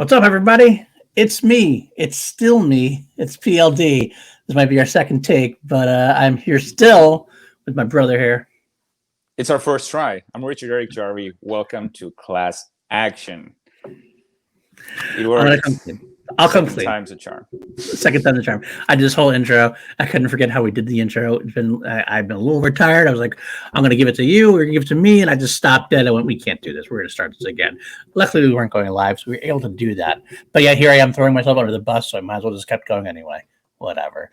What's up, everybody? It's me. It's still me. It's PLD. This might be our second take, but I'm here still with my brother here. It's our first try. I'm Attenborough Jarvi. Welcome to Class Action. It worked. I'll come Second clean. time's a charm. Second time's a charm. I did this whole intro. I couldn't forget how we did the intro. I've been a little retired. I was like, I'm going to give it to you. We're going to give it to me. And I just stopped dead. I went, we can't do this. We're going to start this again. Luckily, we weren't going live, so we were able to do that. But yeah, here I am throwing myself under the bus, so I might as well just kept going anyway. Whatever.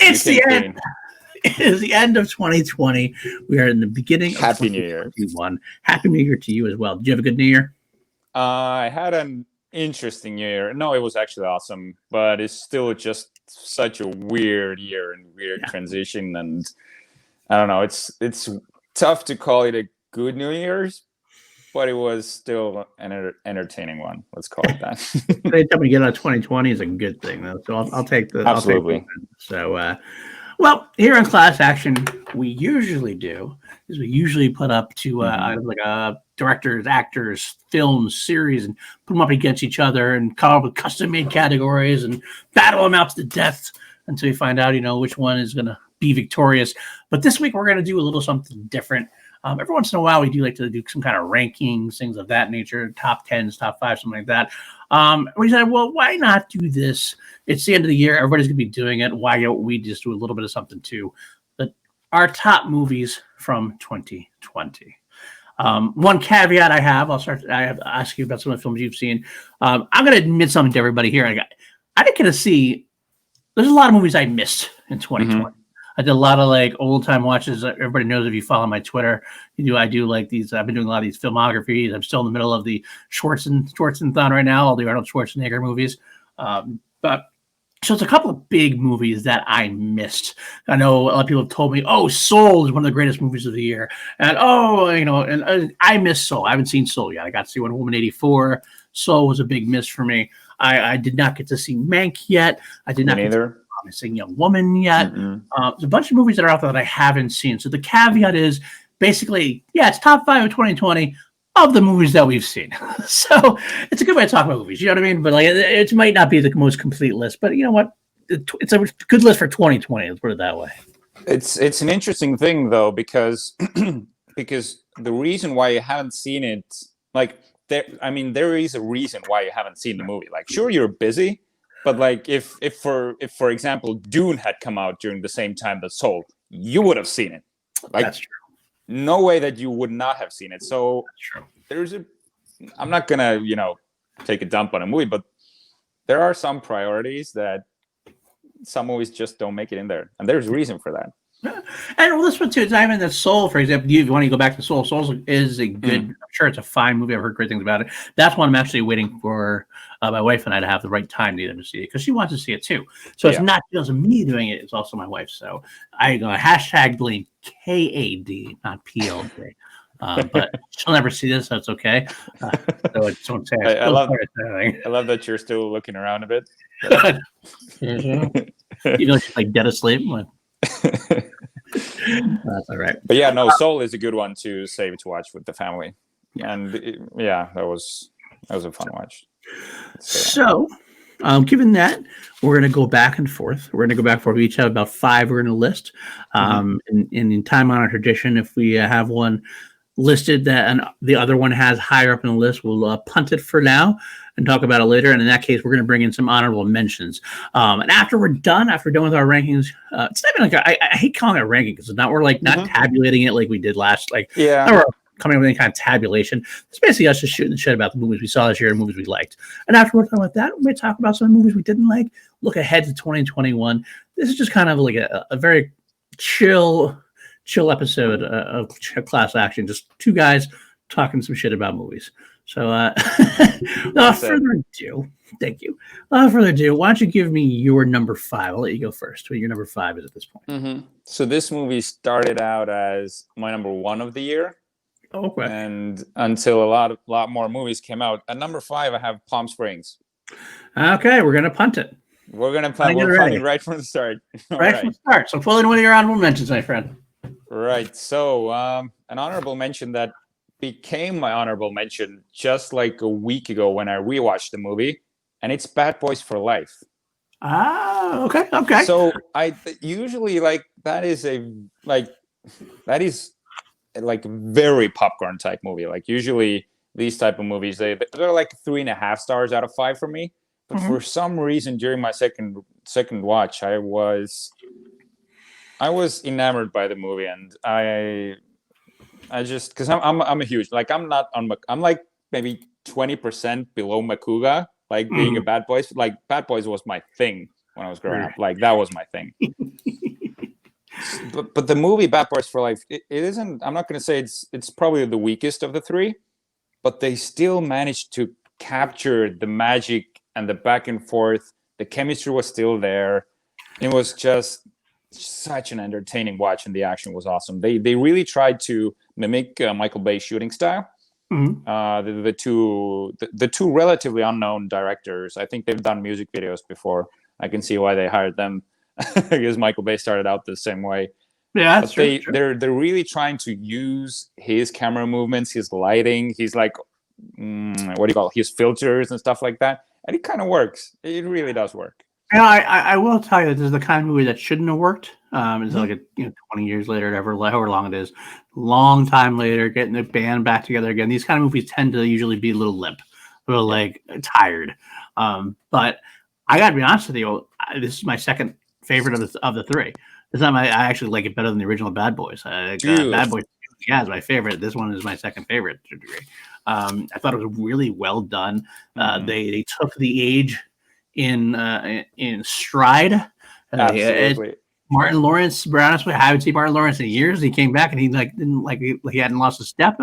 It's the end. It is the end of 2020. We are in the beginning of Happy New Year. Happy New Year to you as well. Did you have a good New Year? I had an interesting year. No, it was actually awesome, but it's still just such a weird year and weird transition. And I don't know, it's tough to call it a good New Year's, but it was still an entertaining one. Let's call it that. Anytime we get out of 2020 is a good thing, though. So I'll take the absolutely. Well, here on Class Action, we usually put up to directors, actors, films, series, and put them up against each other and come up with custom-made categories and battle them out to the death until you find out, which one is going to be victorious. But this week, we're going to do a little something different. Every once in a while, we do like to do some kind of rankings, things of that nature, top 10s, top 5, something like that. We said, well, why not do this? It's the end of the year. Everybody's going to be doing it. Why don't we just do a little bit of something too? But our top movies from 2020. One caveat I have to ask you about some of the films you've seen. I'm going to admit something to everybody here. I didn't get to see, there's a lot of movies I missed in 2020. Mm-hmm. I did a lot of old time watches. Everybody knows if you follow my Twitter, I do like these. I've been doing a lot of these filmographies. I'm still in the middle of the Schwarzenthon right now, all the Arnold Schwarzenegger movies. But so it's a couple of big movies that I missed. I know a lot of people have told me, "Oh, Soul is one of the greatest movies of the year," and I missed Soul. I haven't seen Soul yet. I got to see Wonder Woman 84. Soul was a big miss for me. I did not get to see Mank yet. I did not either. Promising Young Woman yet. There's a bunch of movies that are out there that I haven't seen. So the caveat is basically, it's top 5 of 2020 of the movies that we've seen. So it's a good way to talk about movies. You know what I mean? But it might not be the most complete list. But you know what? It's a good list for 2020. Let's put it that way. It's an interesting thing though, because because the reason why you haven't seen it, there is a reason why you haven't seen the movie. Sure, you're busy. But if for example, Dune had come out during the same time that Soul, you would have seen it. That's true. No way that you would not have seen it. So I'm not gonna, take a dump on a movie, but there are some priorities that some movies just don't make it in there, and there's a reason for that. And this one too, even the Soul, for example, if you want to go back to Soul, Soul is a good, I'm sure it's a fine movie. I've heard great things about it. That's one I'm actually waiting for my wife and I to have the right time to see it because she wants to see it too. So it's not just me doing it, it's also my wife. So I go blame KAD, not PLD. But she'll never see this, so it's okay. So I love that you're still looking around a bit. She's dead asleep. That's all right. But Soul is a good one to save to watch with the family. And that was a fun watch. So given that, we're going to go back and forth. We each have about 5 we're going to list. In time-honored tradition, if we have one listed that and the other one has higher up in the list, we'll punt it for now and talk about it later. And in that case, we're going to bring in some honorable mentions. And after we're done with our rankings, it's not even I hate calling it a ranking because we're not tabulating it like we did last. We're coming up with any kind of tabulation. It's basically us just shooting the shit about the movies we saw this year and movies we liked. And after we're done with that, we may talk about some movies we didn't like, look ahead to 2021. This is just kind of a very chill episode of Class Action. Just two guys talking some shit about movies. So without further ado, thank you. Without further ado, why don't you give me your number 5? I'll let you go first. What your number 5 is at this point. So this movie started out as my number 1 of the year. Okay. And until a lot more movies came out. At number 5, I have Palm Springs. Okay, we're gonna punt it. We're gonna punt it right from the start. From the start. So pull in one of your honorable mentions, my friend. Right. So an honorable mention that became my honorable mention just like a week ago when I rewatched the movie and it's Bad Boys for Life. Ah, okay. So I usually like that is very popcorn type movie. Like usually these type of movies, they're like 3.5 stars out of 5 for me. But for some reason during my second watch, I was enamored by the movie, and I just, because I'm a huge, like, I'm not on, I'm like maybe 20% below Makuga, like being a Bad Boys. Like Bad Boys was my thing when I was growing up. Like that was my thing. But the movie Bad Boys for Life, it isn't. I'm not going to say it's probably the weakest of the three, but they still managed to capture the magic and the back and forth. The chemistry was still there. It was just such an entertaining watch, and the action was awesome. They really tried to mimic Michael Bay's shooting style. The two relatively unknown directors, I think they've done music videos before. I can see why they hired them, because Michael Bay started out the same way. Yeah, that's true. They're really trying to use his camera movements, his lighting, his like what do you call it? His filters and stuff like that, and it kind of works. It really does work. Yeah, I will tell you, this is the kind of movie that shouldn't have worked. It's like 20 years later, however long it is, long time later, getting the band back together again. These kind of movies tend to usually be a little limp, a little like tired. But I got to be honest with you, this is my second favorite of the three. This time I actually like it better than the original Bad Boys. Bad Boys, yeah, is my favorite. This one is my second favorite to a degree. I thought it was really well done. They took the age in stride. Absolutely. Martin Lawrence, to be honest with you, I haven't seen Martin Lawrence in years. He came back and he he hadn't lost a step.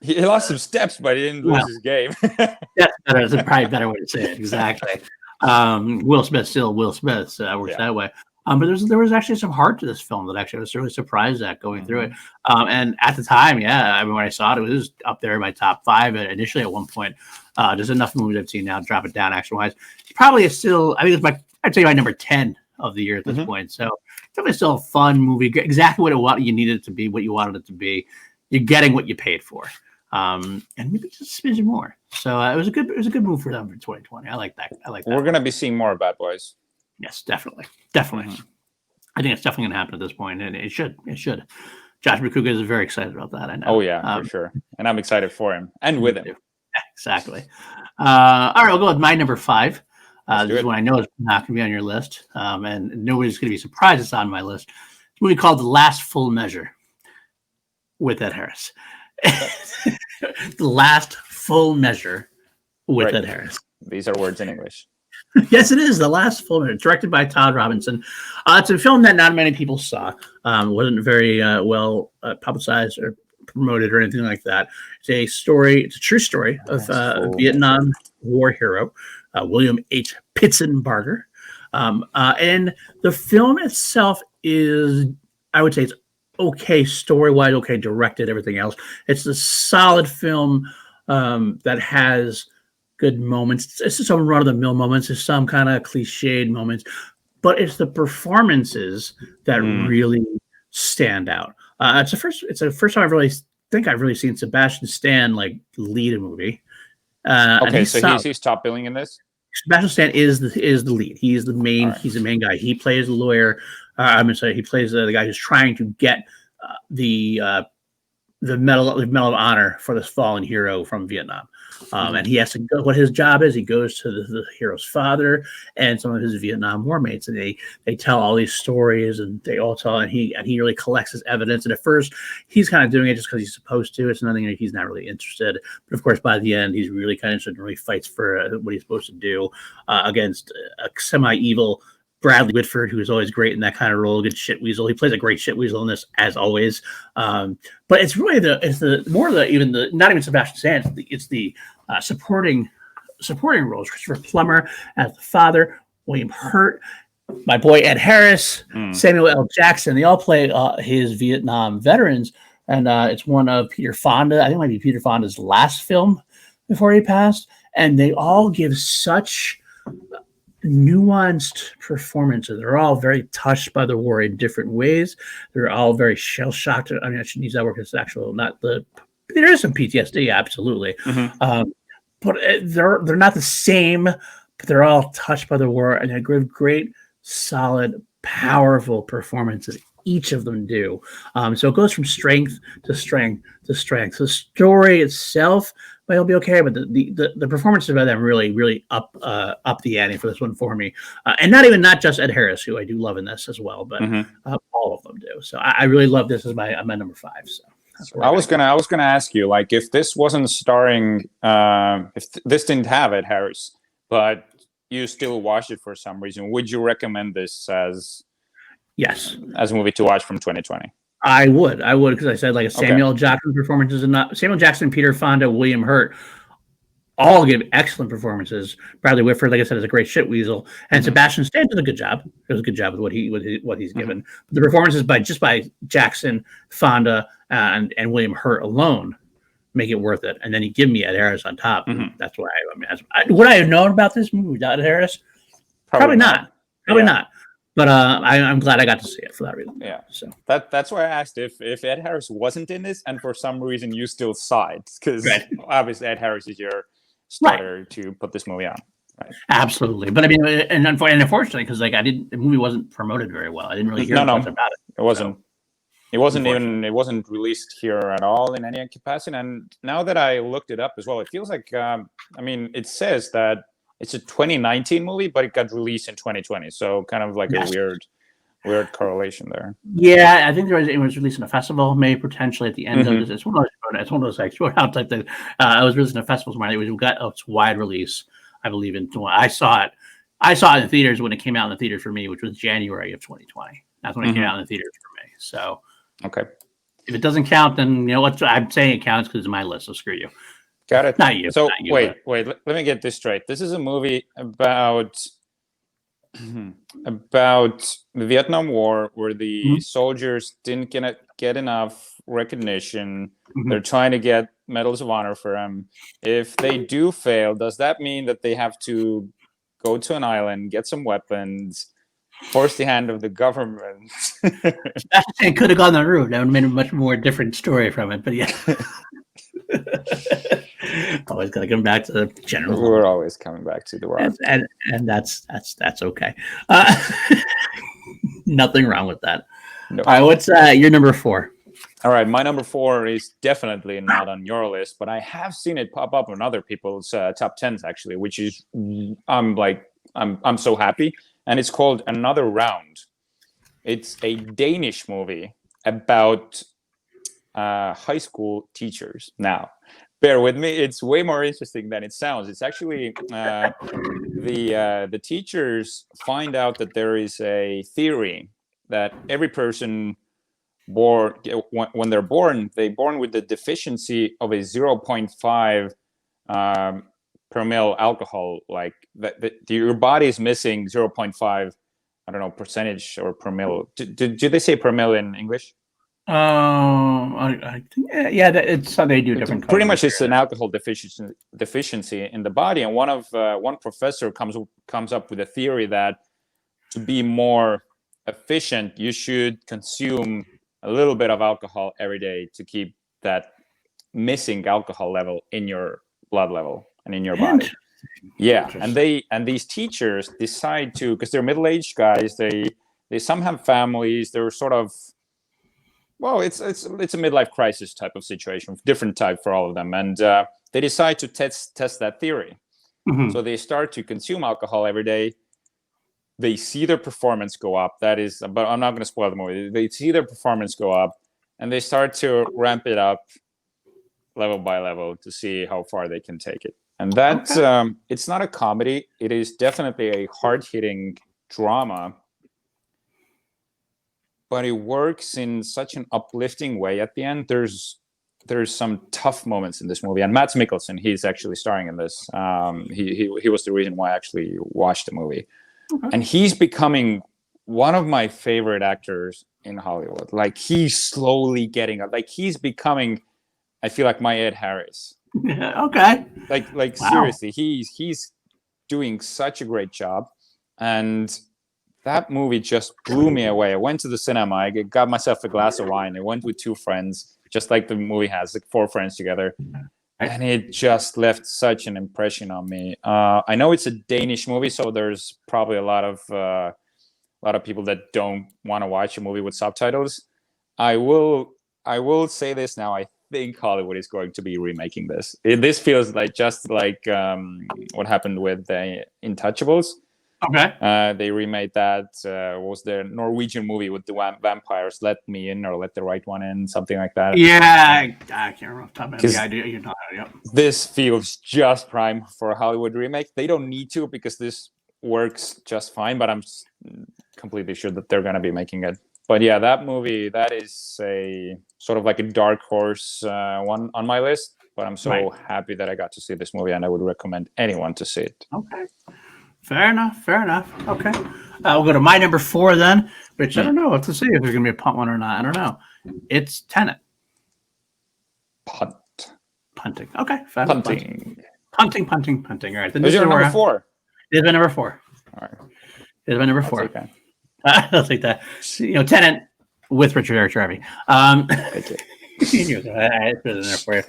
He lost some steps, but he didn't lose his game. That's probably a better way to say it. Exactly. Will Smith still Will Smith works that way. But there was actually some heart to this film that actually I was really surprised at going through it. And at the time, I mean, when I saw it, it was up there in my top 5 initially at one point. There's enough movies I've seen now to drop it down action wise. Probably is still, I think I'd say my number 10 of the year at this point. So definitely still a fun movie. Exactly what you needed it to be, what you wanted it to be. You're getting what you paid for. And maybe just a smidge more. So it was a good move for them for 2020. I like that. We're gonna be seeing more Bad Boys. Yes, definitely. I think it's definitely going to happen at this point, and it should. Josh Makuga is very excited about that. I know. Oh yeah, for sure. And I'm excited for him and with him. Yeah, exactly. All right, I'll go with my number 5. This is one I know is not going to be on your list, and nobody's going to be surprised it's on my list. It's a movie called The Last Full Measure with Ed Harris. The Last Full Measure with Ed Harris. These are words in English. Yes, it is. The Last Full Measure, directed by Todd Robinson. It's a film that not many people saw. Wasn't very well publicized or promoted or anything like that. It's a story. It's a true story of a Vietnam War hero, William H. Pitsenbarger. And the film itself is, I would say, it's okay story-wise, okay directed, everything else. It's a solid film that has good moments. It's just some run-of-the-mill moments. There's some kind of cliched moments, but it's the performances that really stand out. It's the first time I've really seen Sebastian Stan like lead a movie. Okay, so he's top billing in this. Sebastian Stan is the lead. He is the main. Right. He's the main guy. He plays the lawyer. He plays the guy who's trying to get the medal of honor for this fallen hero from Vietnam. And he has to go. What his job is, he goes to the hero's father and some of his Vietnam war mates, and they tell all these stories, and they all tell, and he really collects his evidence. And at first, he's kind of doing it just because he's supposed to. It's nothing that he's not really interested. But of course, by the end, he's really kind of interested and really fights for what he's supposed to do against a semi-evil Bradley Whitford, who is always great in that kind of role, good shit weasel. He plays a great shit weasel in this, as always. But it's really not even Sebastian Stan. It's the supporting roles. Christopher Plummer as the father, William Hurt, my boy Ed Harris, Samuel L. Jackson. They all play his Vietnam veterans, and it's one of Peter Fonda. I think it might be Peter Fonda's last film before he passed, and they all give such nuanced performances. They're all very touched by the war in different ways. They're all very shell shocked. I mean, I shouldn't use that word because it's actual, not the. There is some PTSD, absolutely, but they're not the same, but they're all touched by the war, and they give great, solid, powerful performances. Each of them do. So it goes from strength to strength to strength. So the story itself might be okay, but the performances by them really up the ante for this one for me. And not just Ed Harris, who I do love in this as well, but all of them do. So I really love this as my number 5. So I was gonna ask you, like, if this wasn't starring, if this didn't have Ed Harris, but you still watched it for some reason, would you recommend this as a movie to watch from 2020? I would, because I said like Samuel Jackson performances and not Samuel Jackson, Peter Fonda, William Hurt, all give excellent performances. Bradley Whitford, like I said, is a great shit weasel, and Sebastian Stan did a good job. Does a good job with what he's given. But the performances by Jackson, Fonda, and William Hurt alone make it worth it. And then you give me Ed Harris on top. That's why would I have known about this movie without Ed Harris? Probably not. Probably not. But I'm glad I got to see it for that reason. Yeah. So that's why I asked if Ed Harris wasn't in this, and for some reason you still saw it, because obviously Ed Harris is your starter to put this movie on. Right. Absolutely, but I mean, and unfortunately, because like the movie wasn't promoted very well. I didn't really hear much about it. It wasn't. So, it wasn't released here at all in any capacity. And now that I looked it up as well, it feels like it says that it's a 2019 movie, but it got released in 2020. So kind of like a weird correlation there. Yeah, I think it was released in a festival, maybe potentially at the end of this. It's one of those like short out type thing. It was released in a festival. It got its wide release, I believe. I saw it in the theaters when it came out in the theaters for me, which was January of 2020. That's when it came out in the theaters for me. So if it doesn't count, then you know what I'm saying it counts because it's my list. So screw you. Got it. Not you. So not you, wait. Let me get this straight. This is a movie about the Vietnam War, where the soldiers didn't get enough recognition. They're trying to get medals of honor for them. If they do fail, does that mean that they have to go to an island, get some weapons, force the hand of the government? It could have gone that route. That would have been a much more different story from it. But yeah. Always got to come back to the general. We're always coming back to the rock, and that's okay. Nothing wrong with that. No. All right, what's your number 4? All right, my number 4 is definitely not on your list, but I have seen it pop up on other people's top 10s actually, which is I'm so happy, and it's called Another Round. It's a Danish movie about high school teachers. Now, bear with me, it's way more interesting than it sounds. It's actually the teachers find out that there is a theory that every person when they're born with the deficiency of a 0.5 per mil alcohol, like that your body is missing 0.5, I don't know, percentage or per mil. Do they say per mil in English? I think, it's how they do different. Pretty much, it's an alcohol deficiency in the body, and one professor comes up with a theory that to be more efficient, you should consume a little bit of alcohol every day to keep that missing alcohol level in your blood level and in your body. Yeah, and these teachers decide to, because they're middle-aged guys. They some have families. They're sort of, well, it's a midlife crisis type of situation, different type for all of them, and they decide to test that theory. So they start to consume alcohol every day. They see their performance go up. That is, but I'm not going to spoil the movie. They see their performance go up, and they start to ramp it up level by level to see how far they can take it. And that's it's not a comedy. It is definitely a hard-hitting drama, but it works in such an uplifting way at the end. There's some tough moments in this movie, and Mads Mikkelsen, he's actually starring in this. He was the reason why I actually watched the movie. And he's becoming one of my favorite actors in Hollywood. Like, he's slowly getting up. Like, he's becoming, I feel like, my Ed Harris. Okay. Like wow. Seriously, he's doing such a great job. And that movie just blew me away. I went to the cinema. I got myself a glass of wine. I went with 2 friends, just like the movie has, like 4 friends together. and it just left such an impression on me. I know it's a Danish movie, so there's probably a lot of people that don't want to watch a movie with subtitles. I will say this now. I think Hollywood is going to be remaking this. This feels like just like what happened with the Untouchables. Okay. They remade that. What was the Norwegian movie with the vampires? Let Me In or Let the Right One In, something like that. Yeah, I can't remember off the top of my head. You're not. Yep. This feels just prime for a Hollywood remake. They don't need to because this works just fine. But I'm completely sure that they're going to be making it. But yeah, that movie, that is a sort of like a dark horse one on my list. But I'm so happy that I got to see this movie, and I would recommend anyone to see it. Okay. Fair enough. Okay. We'll go to my number 4 then, which I don't know. Let's see if there's going to be a punt one or not. I don't know. It's Tenet. Punting. Okay. Punting. All right. Is your number 4? It's my number 4. All right. It's my number 4. Okay. I'll take that. Tenet with Richard Jarvi. Okay. I put it in there for you.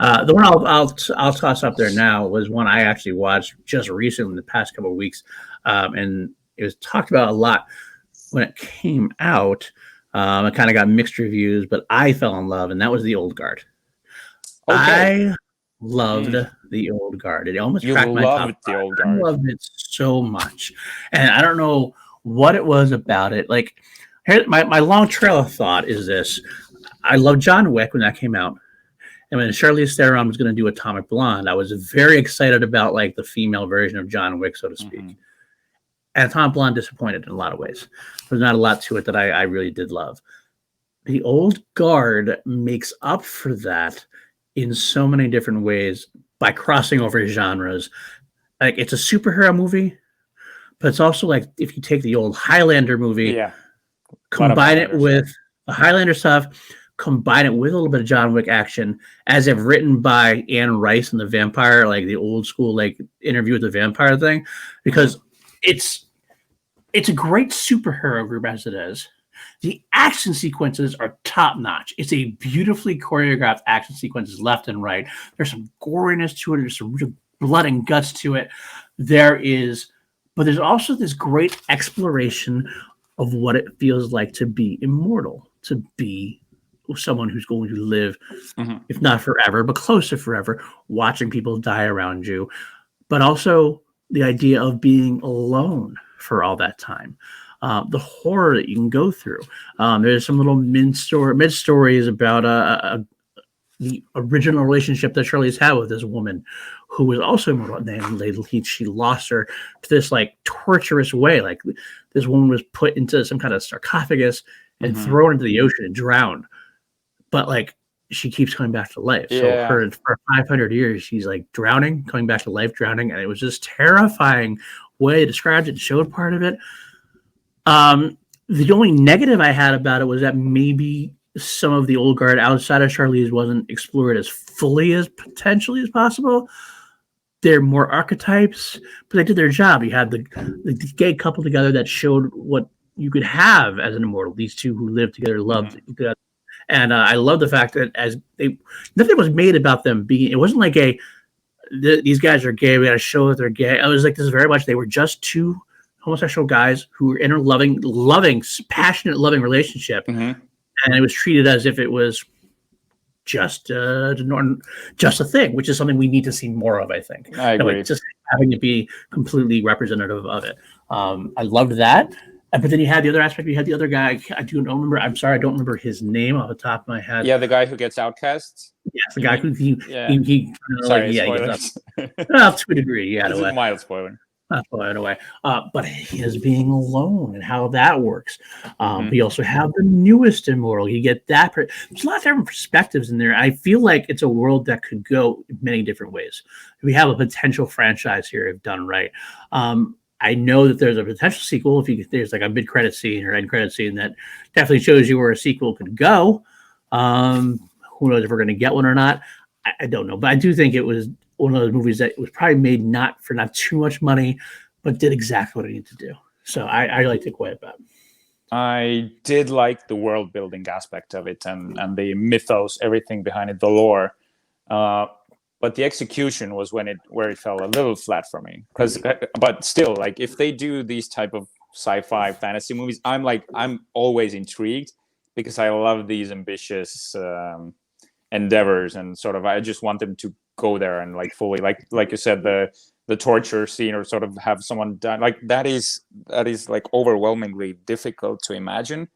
The one I'll toss up there now was one I actually watched just recently in the past couple of weeks, and it was talked about a lot when it came out. It kind of got mixed reviews, but I fell in love, and that was The Old Guard. Okay. I loved The Old Guard. It almost cracked my top. The Old Guard. I loved it so much, and I don't know what it was about it. Like, here, my long trail of thought is this. I loved John Wick when that came out. And when Charlize Theron was going to do Atomic Blonde, I was very excited about like the female version of John Wick, so to speak. Mm-hmm. And Atomic Blonde disappointed in a lot of ways. There's not a lot to it that I really did love. The Old Guard makes up for that in so many different ways by crossing over genres. Like, it's a superhero movie, but it's also like if you take the old Highlander movie, combine it with the Highlander stuff, combine it with a little bit of John Wick action, as if written by Anne Rice and the Vampire, like the old school like Interview with the Vampire thing, because it's a great superhero group as it is. The action sequences are top notch. It's a beautifully choreographed action sequences left and right. There's some goriness to it. There's some real blood and guts to it. But there's also this great exploration of what it feels like to be immortal, to be someone who's going to live, if not forever, but close to forever, watching people die around you, but also the idea of being alone for all that time. The horror that you can go through. There's some little mid stories about the original relationship that Charlize had with this woman who was also immortal. And then she lost her to this like torturous way. Like, this woman was put into some kind of sarcophagus and thrown into the ocean and drowned. But like, she keeps coming back to life. So for 500 years, she's like drowning, coming back to life, drowning. And it was just terrifying way to describe it, showed part of it. The only negative I had about it was that maybe some of the Old Guard outside of Charlize wasn't explored as fully as potentially as possible. They're more archetypes, but they did their job. You had the gay couple together that showed what you could have as an immortal. These two who lived together, loved together. And I love the fact that nothing was made about them being. It wasn't like these guys are gay. We got to show that they're gay. I was like, this is very much. They were just two homosexual guys who were in a loving, passionate, loving relationship, and it was treated as if it was just a thing, which is something we need to see more of. I think. I agree. Like, just having it be completely representative of it. I loved that. But then you had the other aspect. You had the other guy. I don't remember. I'm sorry, I don't remember his name off the top of my head. Yeah, the guy who gets outcast. Yes, the guy who he sorry, spoilers. Well, to a degree, yeah. It's a mild spoiler. Not spoiling away. But his being alone and how that works. We also have the newest immortal. You get that. There's a lot of different perspectives in there. I feel like it's a world that could go many different ways. We have a potential franchise here if done right. I know that there's a potential sequel. There's like a mid-credit scene or end-credit scene that definitely shows you where a sequel could go. Who knows if we're going to get one or not? I don't know. But I do think it was one of those movies that was probably made not too much money, but did exactly what it needed to do. So I liked it quite a bit. I did like the world building aspect of it and the mythos, everything behind it, the lore. but the execution was where it fell a little flat for me. But still, like if they do these type of sci-fi fantasy movies, I'm always intrigued because I love these ambitious endeavors, and sort of I just want them to go there and like fully, like you said, the torture scene, or sort of have someone die, like that is like overwhelmingly difficult to imagine.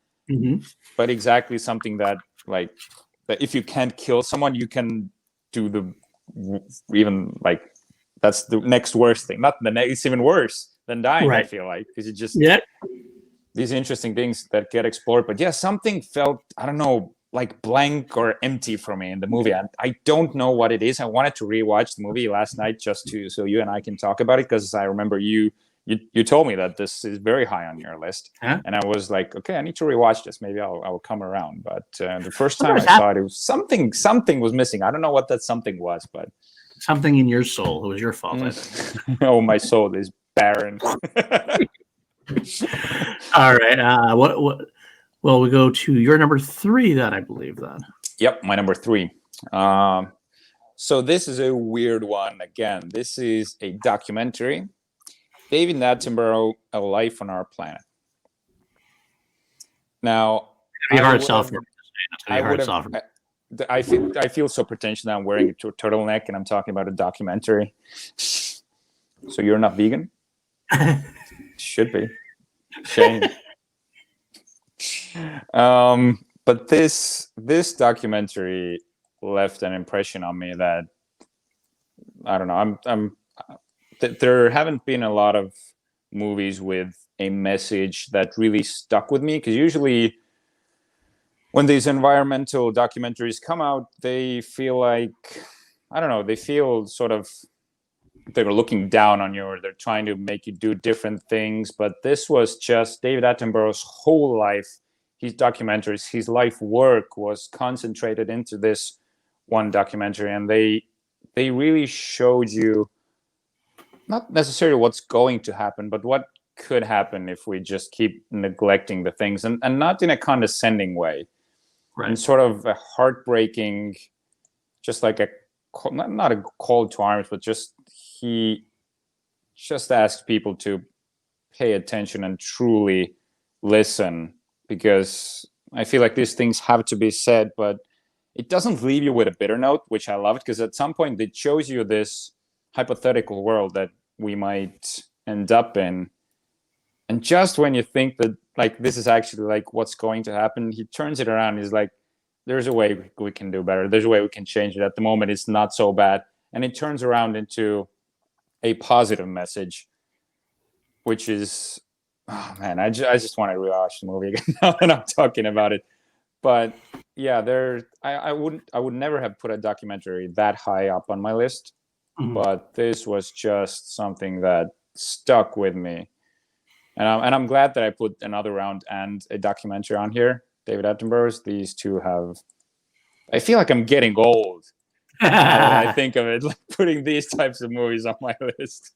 But exactly something that like that if you can't kill someone, you can do the even like that's the next worst thing. Not the next, it's even worse than dying. Right. I feel like because it just these interesting things that get explored. But yeah, something felt, I don't know, like blank or empty for me in the movie. I don't know what it is. I wanted to rewatch the movie last night just so you and I can talk about it, because I remember you told me that this is very high on your list, and I was like, okay, I need to rewatch this. Maybe I'll come around. But the first time I saw it, it was something was missing. I don't know what that something was, but something in your soul. It was your fault. Oh, my soul is barren. All right. What? Well, we go to your number 3 then, I believe, then. Yep, my number 3. So this is a weird one. Again, this is a documentary. David Attenborough, A Life on Our Planet. Now, I feel so pretentious that I'm wearing a turtleneck and I'm talking about a documentary. So you're not vegan? Should be. Shame. But this documentary left an impression on me that, I don't know, there haven't been a lot of movies with a message that really stuck with me, because usually when these environmental documentaries come out, they feel like, I don't know, they feel sort of they're looking down on you, or they're trying to make you do different things. But this was just David Attenborough's whole life. His documentaries, his life work was concentrated into this one documentary, and they really showed you not necessarily what's going to happen, but what could happen if we just keep neglecting the things, and not in a condescending way, right? And sort of a heartbreaking, just like a not a call to arms, but just he just asked people to pay attention and truly listen, because I feel like these things have to be said, but it doesn't leave you with a bitter note, which I love, because at some point it shows you this hypothetical world that we might end up in. And just when you think that like this is actually like what's going to happen, he turns it around. He's like, there's a way we can do better. There's a way we can change it. At the moment, it's not so bad. And it turns around into a positive message, which is, oh man, I just want to rewatch the movie again now that I'm talking about it. But yeah, I would never have put a documentary that high up on my list, but this was just something that stuck with me, and I'm glad that I put Another Round and a documentary on here. David Attenborough's. These two have. I feel like I'm getting old. I think of it, like putting these types of movies on my list.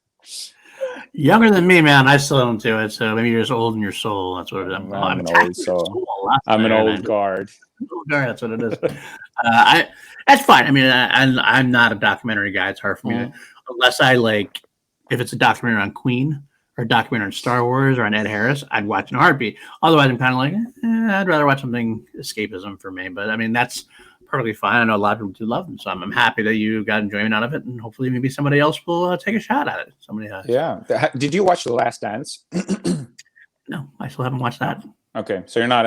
Younger than me, man. I still don't do it. So maybe you're just old in your soul. That's what it is. I'm an old soul. I'm an old guard. Old guard. That's what it is. That's fine. I mean, I'm not a documentary guy. It's hard for me unless I like. If it's a documentary on Queen or a documentary on Star Wars or on Ed Harris, I'd watch in a heartbeat. Otherwise, I'm kind of like, I'd rather watch something escapism for me. But I mean, that's perfectly fine. I know a lot of people do love them, so I'm happy that you got enjoyment out of it, and hopefully maybe somebody else will take a shot at it. Somebody else. Yeah. Did you watch The Last Dance? No, I still haven't watched that. Okay, so you're not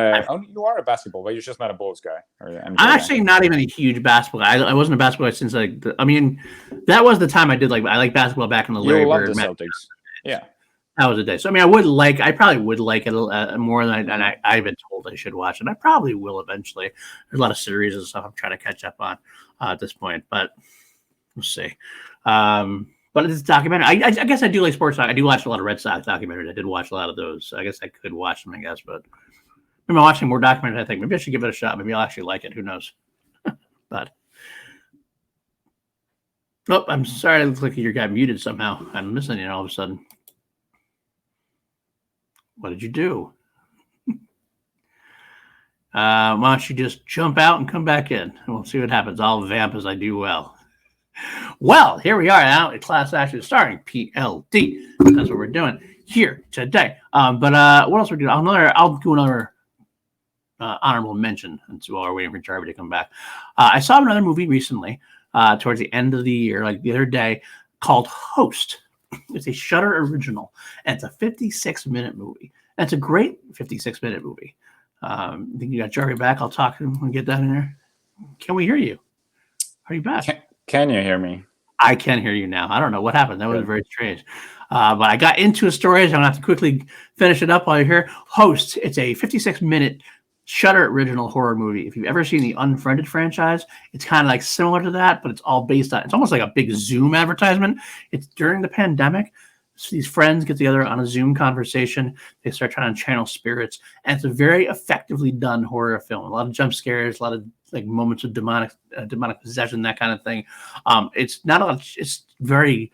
you are a basketball, but you're just not a Bulls guy. I'm actually not even a huge basketball guy. I wasn't a basketball guy since I mean, that was the time I did I like basketball back in the Larry Bird. You loved the Celtics. Yeah. That was a day. So I mean, I probably would like it more than I've been told I should watch it. I probably will eventually. There's a lot of series and stuff I'm trying to catch up on at this point, but we'll see. But it's a documentary. I guess I do like sports. I do watch a lot of Red Sox documentaries. I did watch a lot of those. So I guess I could watch them, but maybe I'm watching more documentaries. I think maybe I should give it a shot. Maybe I'll actually like it. Who knows? But oh, I'm sorry. It looks like you got muted somehow. I'm missing you all of a sudden. What did you do? Why don't you just jump out and come back in? And we'll see what happens. I'll vamp as I do well. Well, here we are now at Class Action starring PLD. That's what we're doing here today. But what else are we doing? I'll do another honorable mention until we're waiting for Jarvi to come back. I saw another movie recently, towards the end of the year, like the other day, called Host. It's a Shudder original, and it's a 56-minute movie. And it's a great 56-minute movie. I think you got Jarvi back. I'll talk to him and get that in there. Can we hear you? Are you back? Can you hear me? I can hear you now. I don't know what happened. That was very strange. But I got into a story. So I'm going to have to quickly finish it up while you're here. Host. It's a 56-minute Shudder original horror movie. If you've ever seen the Unfriended franchise, it's kind of like similar to that, but it's all based on, it's almost like a big Zoom advertisement. It's during the pandemic. So these friends get together on a Zoom conversation. They start trying to channel spirits. And it's a very effectively done horror film. A lot of jump scares, a lot of like moments of demonic possession, that kind of thing. It's not a lot. It's very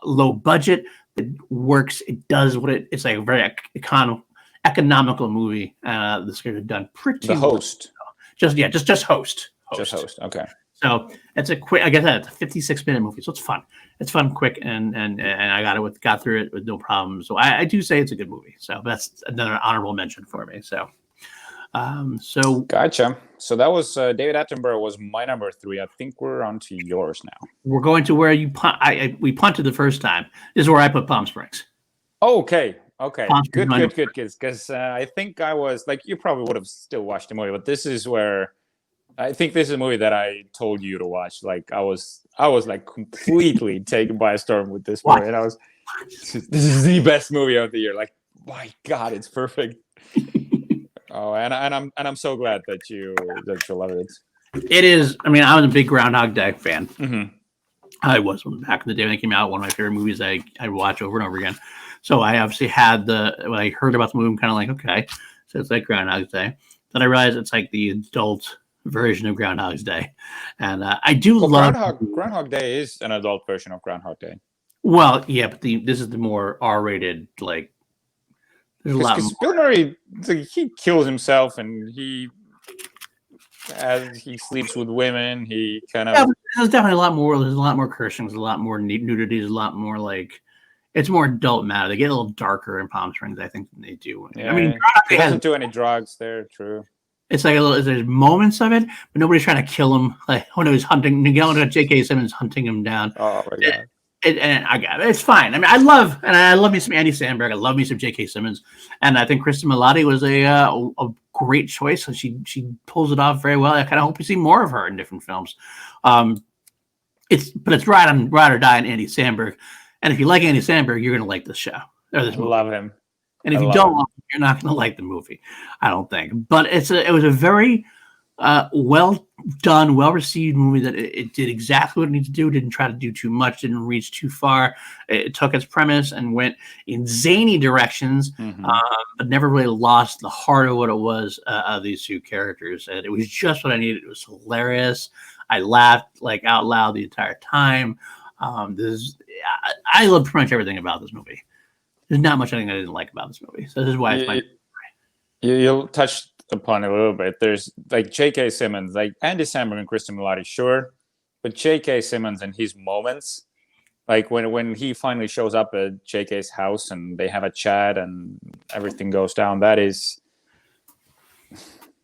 low budget. It works. It does what it's like a very economical movie. The scares are done pretty. The Host. Well. Just Host. Just Host. Okay. So it's a quick. I guess it's a 56-minute movie, so it's fun. It's fun, quick, and I got through it with no problem. So I do say it's a good movie. So that's another honorable mention for me. So gotcha. So that was David Attenborough was my number 3. I think we're on to yours now. We're going to where you we punted the first time. This is where I put Palm Springs. Okay. Good. Because I think I was like, you probably would have still watched the movie, but this is where I think this is a movie that I told you to watch. Like I was like completely taken by a storm with this movie, and I was, this is the best movie of the year. Like, my God, it's perfect. Oh, and I'm so glad that you love it. It is. I mean, I was a big Groundhog Day fan. Mm-hmm. I was back in the day when it came out. One of my favorite movies I watch over and over again. So I obviously had when I heard about the movie, I'm kind of like, okay, so it's like Groundhog Day. Then I realized it's like the adult version of Groundhog's Day, and I do love Groundhog Day is an adult version of Groundhog Day. Well, yeah, but this is the more R-rated. Like, there's a lot. Because Bill Murray, he kills himself, and as he sleeps with women, he kind of. Yeah, there's definitely a lot more. There's a lot more cursing. There's a lot more nudity. There's a lot more like. It's more adult matter. They get a little darker in Palm Springs, I think, than they do. Yeah, I mean, he doesn't do any drugs there. True. It's like there's moments of it, but nobody's trying to kill him. Like when it was hunting, J.K. Simmons hunting him down. Oh my God! And I got it. It's fine. I mean, I love me some Andy Samberg. I love me some J.K. Simmons, and I think Kristen Milotti was a great choice. So she pulls it off very well. I kind of hope we see more of her in different films. It's ride or die on Andy Samberg, and if you like Andy Samberg, you're gonna like this show or this movie. Love him. And if you don't love him, you're not going to like the movie, I don't think. But it was a very well done, well received movie that it did exactly what it needed to do. It didn't try to do too much, didn't reach too far. It took its premise and went in zany directions, but never really lost the heart of what it was of these two characters. And it was just what I needed. It was hilarious. I laughed like out loud the entire time. I love pretty much everything about this movie. There's not much I didn't like about this movie. So this is why it's my. You touched upon it a little bit. There's like J.K. Simmons, like Andy Samberg and Kristen Milotti, sure, but J.K. Simmons and his moments, like when he finally shows up at J.K.'s house and they have a chat and everything goes down, that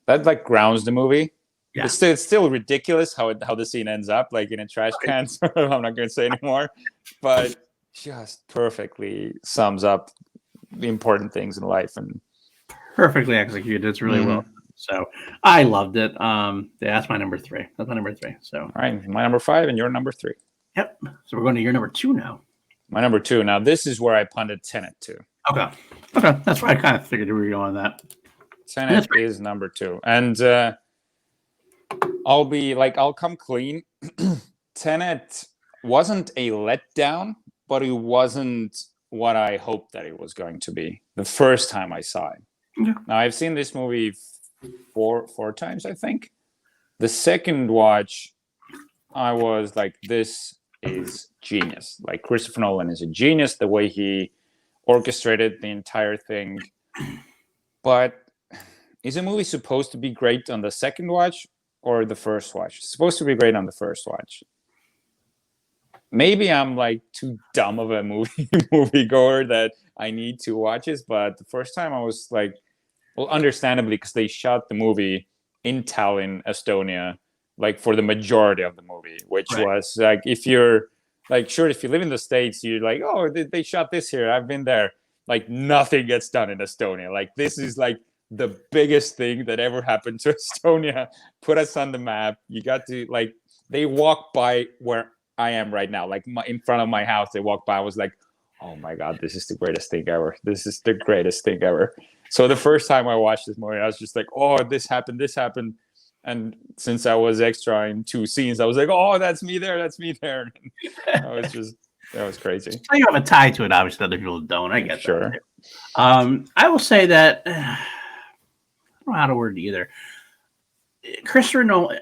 like grounds the movie. Yeah. It's still ridiculous how the scene ends up, like in a trash can. So I'm not going to say anymore, but. Just perfectly sums up the important things in life and perfectly executed. It's really well. So I loved it. That's my number 3. That's my number 3. So all right, my number 5 and your number 3. Yep. So we're going to your number 2 now. My number 2. Now this is where I punted Tenet to. Okay. That's why I kind of figured we were going on that. Tenet is number 2, and I'll come clean. Tenet wasn't a letdown. But it wasn't what I hoped that it was going to be the first time I saw it. Yeah. Now, I've seen this movie four times, I think. The second watch, I was like, this is genius. Like, Christopher Nolan is a genius, the way he orchestrated the entire thing. But is a movie supposed to be great on the second watch or the first watch? It's supposed to be great on the first watch. maybe I'm like too dumb of a movie goer that I need to watch this. But the first time I was like, well, understandably, because they shot the movie in Tallinn, Estonia, like for the majority of the movie, which Right. was like, if you're like, sure, if you live in the States, you're like, oh, they shot this here. I've been there. Like nothing gets done in Estonia. Like this is like the biggest thing that ever happened to Estonia. Put us on the map. You got to like, they walk by where I am right now, like in front of my house. They walk by. I was like, oh my God, this is the greatest thing ever. This is the greatest thing ever. So the first time I watched this movie, I was just like, oh, this happened. And since I was extra in 2 scenes, I was like, oh, that's me there. That was crazy. So you have a tie to it, obviously, other people don't. I get Sure. that. I will say that I don't know how to word it either. Christopher Nolan,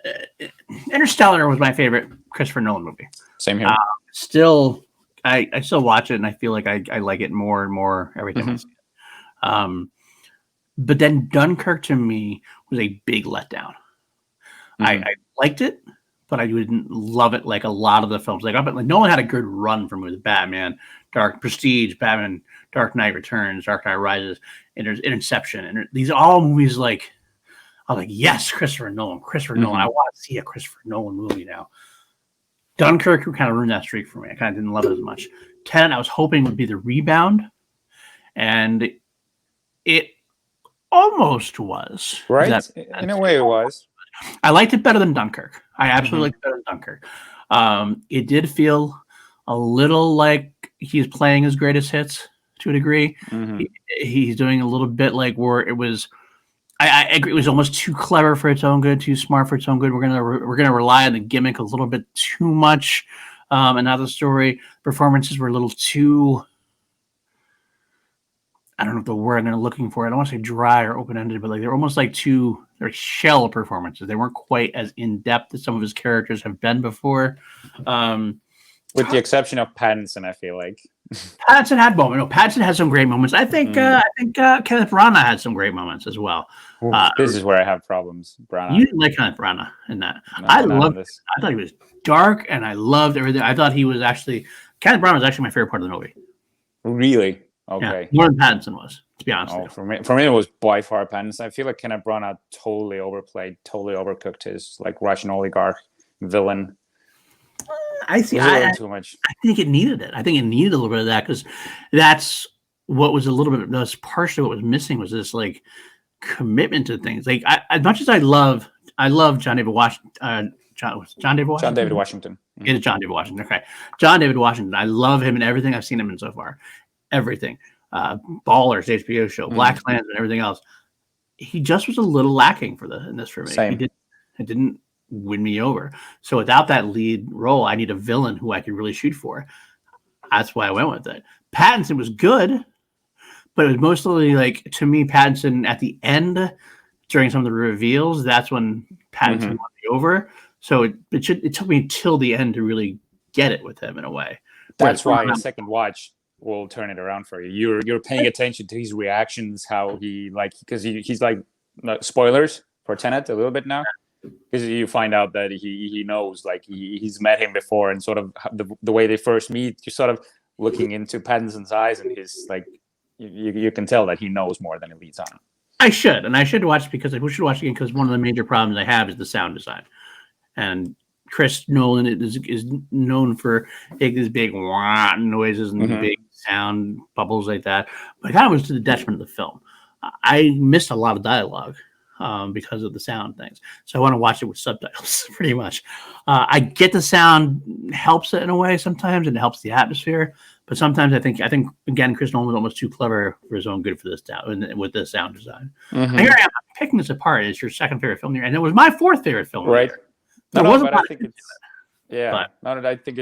Interstellar was my favorite Christopher Nolan movie. Same here. Still, I still watch it, and I feel like I like it more and more every time I see it. But then Dunkirk to me was a big letdown. I liked it, but I didn't love it like a lot of the films. Like Nolan had a good run from with Batman, Prestige, Batman, Dark Knight Returns, Dark Knight Rises, Inception, and these are all movies like I'm like, yes, Christopher Nolan. I want to see a Christopher Nolan movie now. Dunkirk kind of ruined that streak for me. I kind of didn't love it as much. Tenet, I was hoping would be the rebound, and it almost was. Right? In a way, it was. I liked it better than Dunkirk. I absolutely liked it better than Dunkirk. It did feel a little like he's playing his greatest hits to a degree. He's doing a little bit like where it was. I agree. It was almost too clever for its own good, too smart for its own good. We're gonna rely on the gimmick a little bit too much, and now the story performances were a little too. I don't know the word I'm looking for. I don't want to say dry or open-ended, but like they're almost like they're shell performances. They weren't quite as in-depth as some of his characters have been before. With the exception of Pattinson, I feel like. Pattinson had moments. No, Pattinson had some great moments. I think Kenneth Branagh had some great moments as well. This is where I have problems. Branagh. You didn't like Kenneth Branagh in that. No, I loved this. I thought he was dark, and I loved everything. I thought he was actually Kenneth Branagh was actually my favorite part of the movie. Really? Okay. Yeah, more than Pattinson was, to be honest. For me, it was by far Pattinson. I feel like Kenneth Branagh totally overplayed, totally overcooked his like Russian oligarch villain. I see. Too much. I think it needed it. I think it needed a little bit of that because that's what was a little bit. That's partially what was missing was this like commitment to things. Like as much as I love John David Washington. John David Washington. John David Washington. It is John David Washington. Okay, John David Washington. I love him and everything I've seen him in so far. Everything. Ballers, HBO show, Black Clans, and everything else. He just was a little lacking in this for me. Same. It didn't win me over. So without that lead role, I need a villain who I could really shoot for. That's why I went with it. Pattinson was good, but it was mostly like to me, Pattinson at the end during some of the reveals, that's when Pattinson won me over. So it took me till the end to really get it with him in a way. That's why a second watch will turn it around for you. You're paying attention to his reactions, how he like because he's like spoilers for Tenet a little bit now. Because you find out that he knows, like he's met him before, and sort of the way they first meet, you're sort of looking into Pattinson's eyes, and his like you can tell that he knows more than he leads on. I should watch it because we should watch it again because one of the major problems I have is the sound design, and Chris Nolan is known for these big wah noises and big sound bubbles like that, but it kind of was to the detriment of the film. I missed a lot of dialogue. Because of the sound things. So I want to watch it with subtitles pretty much. I get the sound helps it in a way sometimes and it helps the atmosphere. But sometimes I think again, Chris Nolan was almost too clever for his own good for this with the sound design. Here I am I'm picking this apart. It's your second favorite film here. And it was my fourth favorite film. Right. But I think it's I think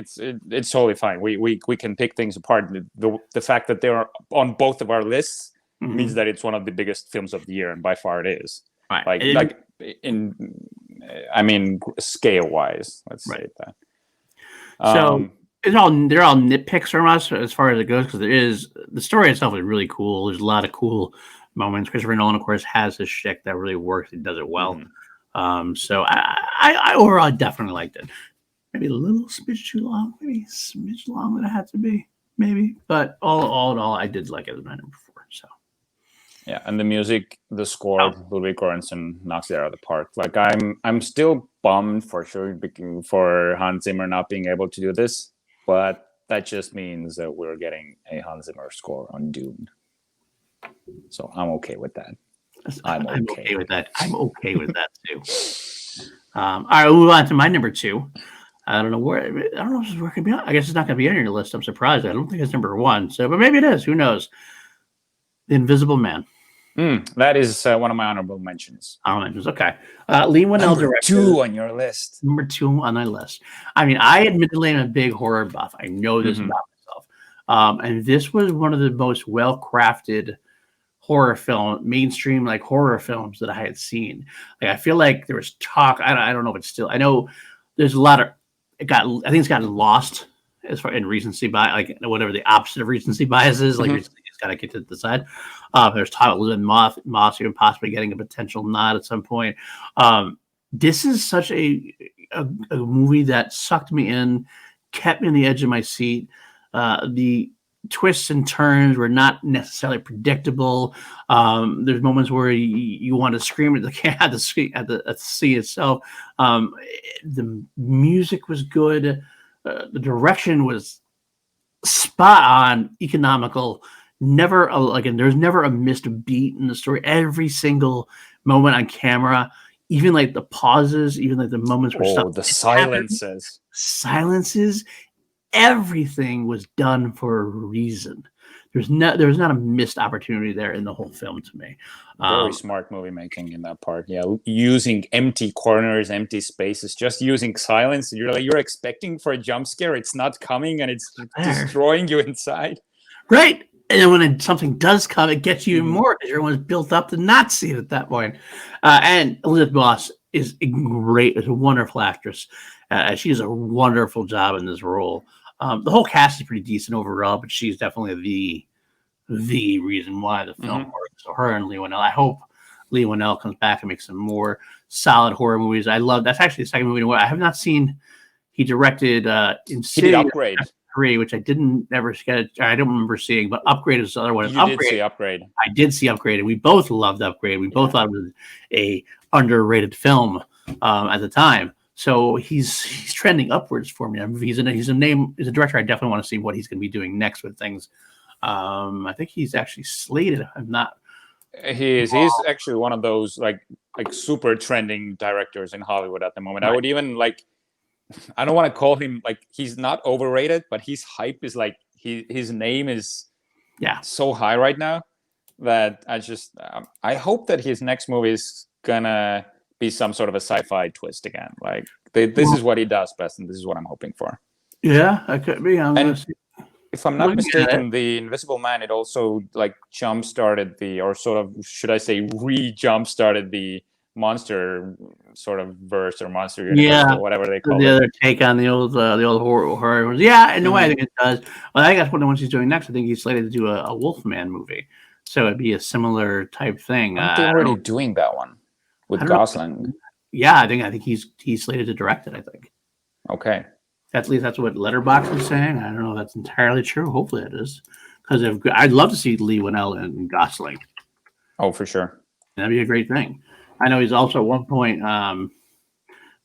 it's totally fine. We can pick things apart. The fact that they're on both of our lists means that it's one of the biggest films of the year, and by far it is. Right. I mean, scale wise, let's say that. So they're all nitpicks from us as far as it goes because the story itself is really cool. There's a lot of cool moments. Christopher Nolan, of course, has his shtick that really works. He does it well. So I overall definitely liked it. maybe a little smidge too long, maybe a smidge long that it had to be, maybe. But all in all, I did like it as my number 4. So yeah, and the music, the score, Ludwig Göransson knocks it out of the park. Like I'm still bummed for sure for Hans Zimmer not being able to do this, but that just means that we're getting a Hans Zimmer score on Dune. So I'm okay with that. I'm okay with that. I'm okay with that too. All right, we'll move on to my number 2. I don't know if this is where it could be on. I guess it's not going to be on your list. I'm surprised. I don't think it's number 1. So, but maybe it is. Who knows? The Invisible Man. That is one of my honorable mentions. Okay. Lee Winnell directed. Number 2 on your list. Number 2 on my list. I mean, I admittedly am a big horror buff. I know this about myself. And this was one of the most well-crafted horror film, mainstream like horror films that I had seen. Like I feel like there was talk. I don't know if it's still. I know there's a lot of. I think it's gotten lost as far in recency bias, like whatever the opposite of recency bias is. Like recency has got to get to the side. There's talk of Elizabeth Moss even possibly getting a potential nod at some point. This is such a movie that sucked me in, kept me on the edge of my seat. The twists and turns were not necessarily predictable. There's moments where you want to scream at the scene itself. The music was good. The direction was spot on, economical. There's never a missed beat in the story. Every single moment on camera, even like the pauses, even like the moments where the silences. Everything was done for a reason. There was not a missed opportunity there in the whole film to me. Very smart movie making in that part. Yeah, using empty corners, empty spaces, just using silence. You're expecting for a jump scare. It's not coming, and it's destroying you inside. Right. And then when something does come, it gets you even more because everyone's built up to not see it at that point. And Elizabeth Moss is great. Is a wonderful actress. She does a wonderful job in this role. The whole cast is pretty decent overall, but she's definitely the reason why the film works. So her and Lee Winnell. I hope Lee Winnell comes back and makes some more solid horror movies. That's actually the second movie I have not seen. He directed Insidious Upgrade 3, which I didn't ever sketch. I don't remember seeing, but Upgrade is the other one. You did see Upgrade. I did see Upgrade, and we both loved Upgrade. We both thought it was a underrated film at the time. So he's trending upwards for me. I mean, he's a director. I definitely want to see what he's going to be doing next with things. I think he's actually slated. I'm not. He is. He's actually one of those like super trending directors in Hollywood at the moment. Right. I would even I don't want to call him he's not overrated, but his hype is his name is so high right now that I hope that his next movie is gonna be some sort of a sci-fi twist again. This is what he does best, and this is what I'm hoping for. Yeah, I could be. If I'm not mistaken, The Invisible Man, it also jump-started re-jump started the monster sort of verse or monster universe or whatever they call it. The other take on the old horror. Yeah, in a way I think it does. Well, I think that's one of the ones he's doing next. I think he's slated to do a Wolfman movie. So it'd be a similar type thing. Aren't they already doing that one with Gosling? Yeah, I think he's slated to direct it, I think. Okay. At least that's what Letterboxd is saying. I don't know if that's entirely true. Hopefully it is. Because I'd love to see Lee Winnell and Gosling. Oh, for sure. That'd be a great thing. I know he's also at one point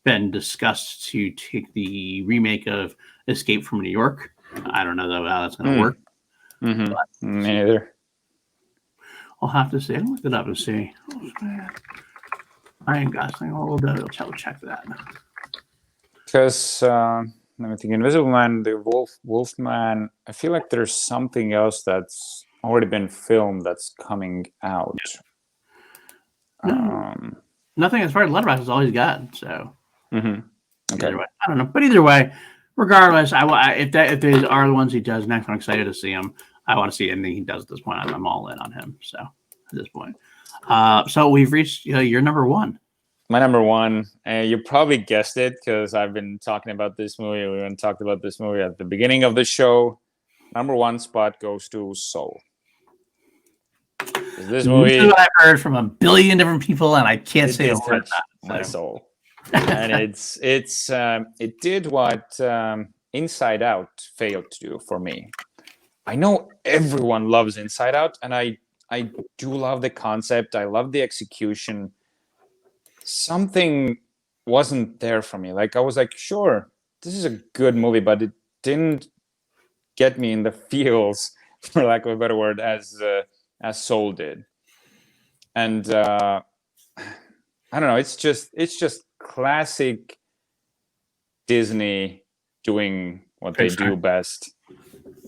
been discussed to take the remake of Escape from New York. I don't know though how that's going to work. Mm-hmm. Me neither. I'll have to see. I'll look it up and see. Ryan Gosling. I'll check that. Because let me think. Invisible Man, the Wolfman. I feel like there's something else that's already been filmed that's coming out. Nothing as far as Letterboxd is all he's got. So, okay. Way, I don't know, but either way, regardless, if they are the ones he does next, I'm excited to see him. I want to see anything he does at this point. I'm all in on him. So at this point, so we've reached your number 1. My number 1, and you probably guessed it because I've been talking about this movie. We even talked about this movie at the beginning of the show. Number 1 spot goes to Soul. This movie, I've heard from a billion different people, and I can't say a word. My soul. and it did what Inside Out failed to do for me. I know everyone loves Inside Out, and I do love the concept. I love the execution. Something wasn't there for me. Like I was like, sure, this is a good movie, but it didn't get me in the feels, for lack of a better word, as Soul did. And I don't know. It's just classic Disney doing what they do best.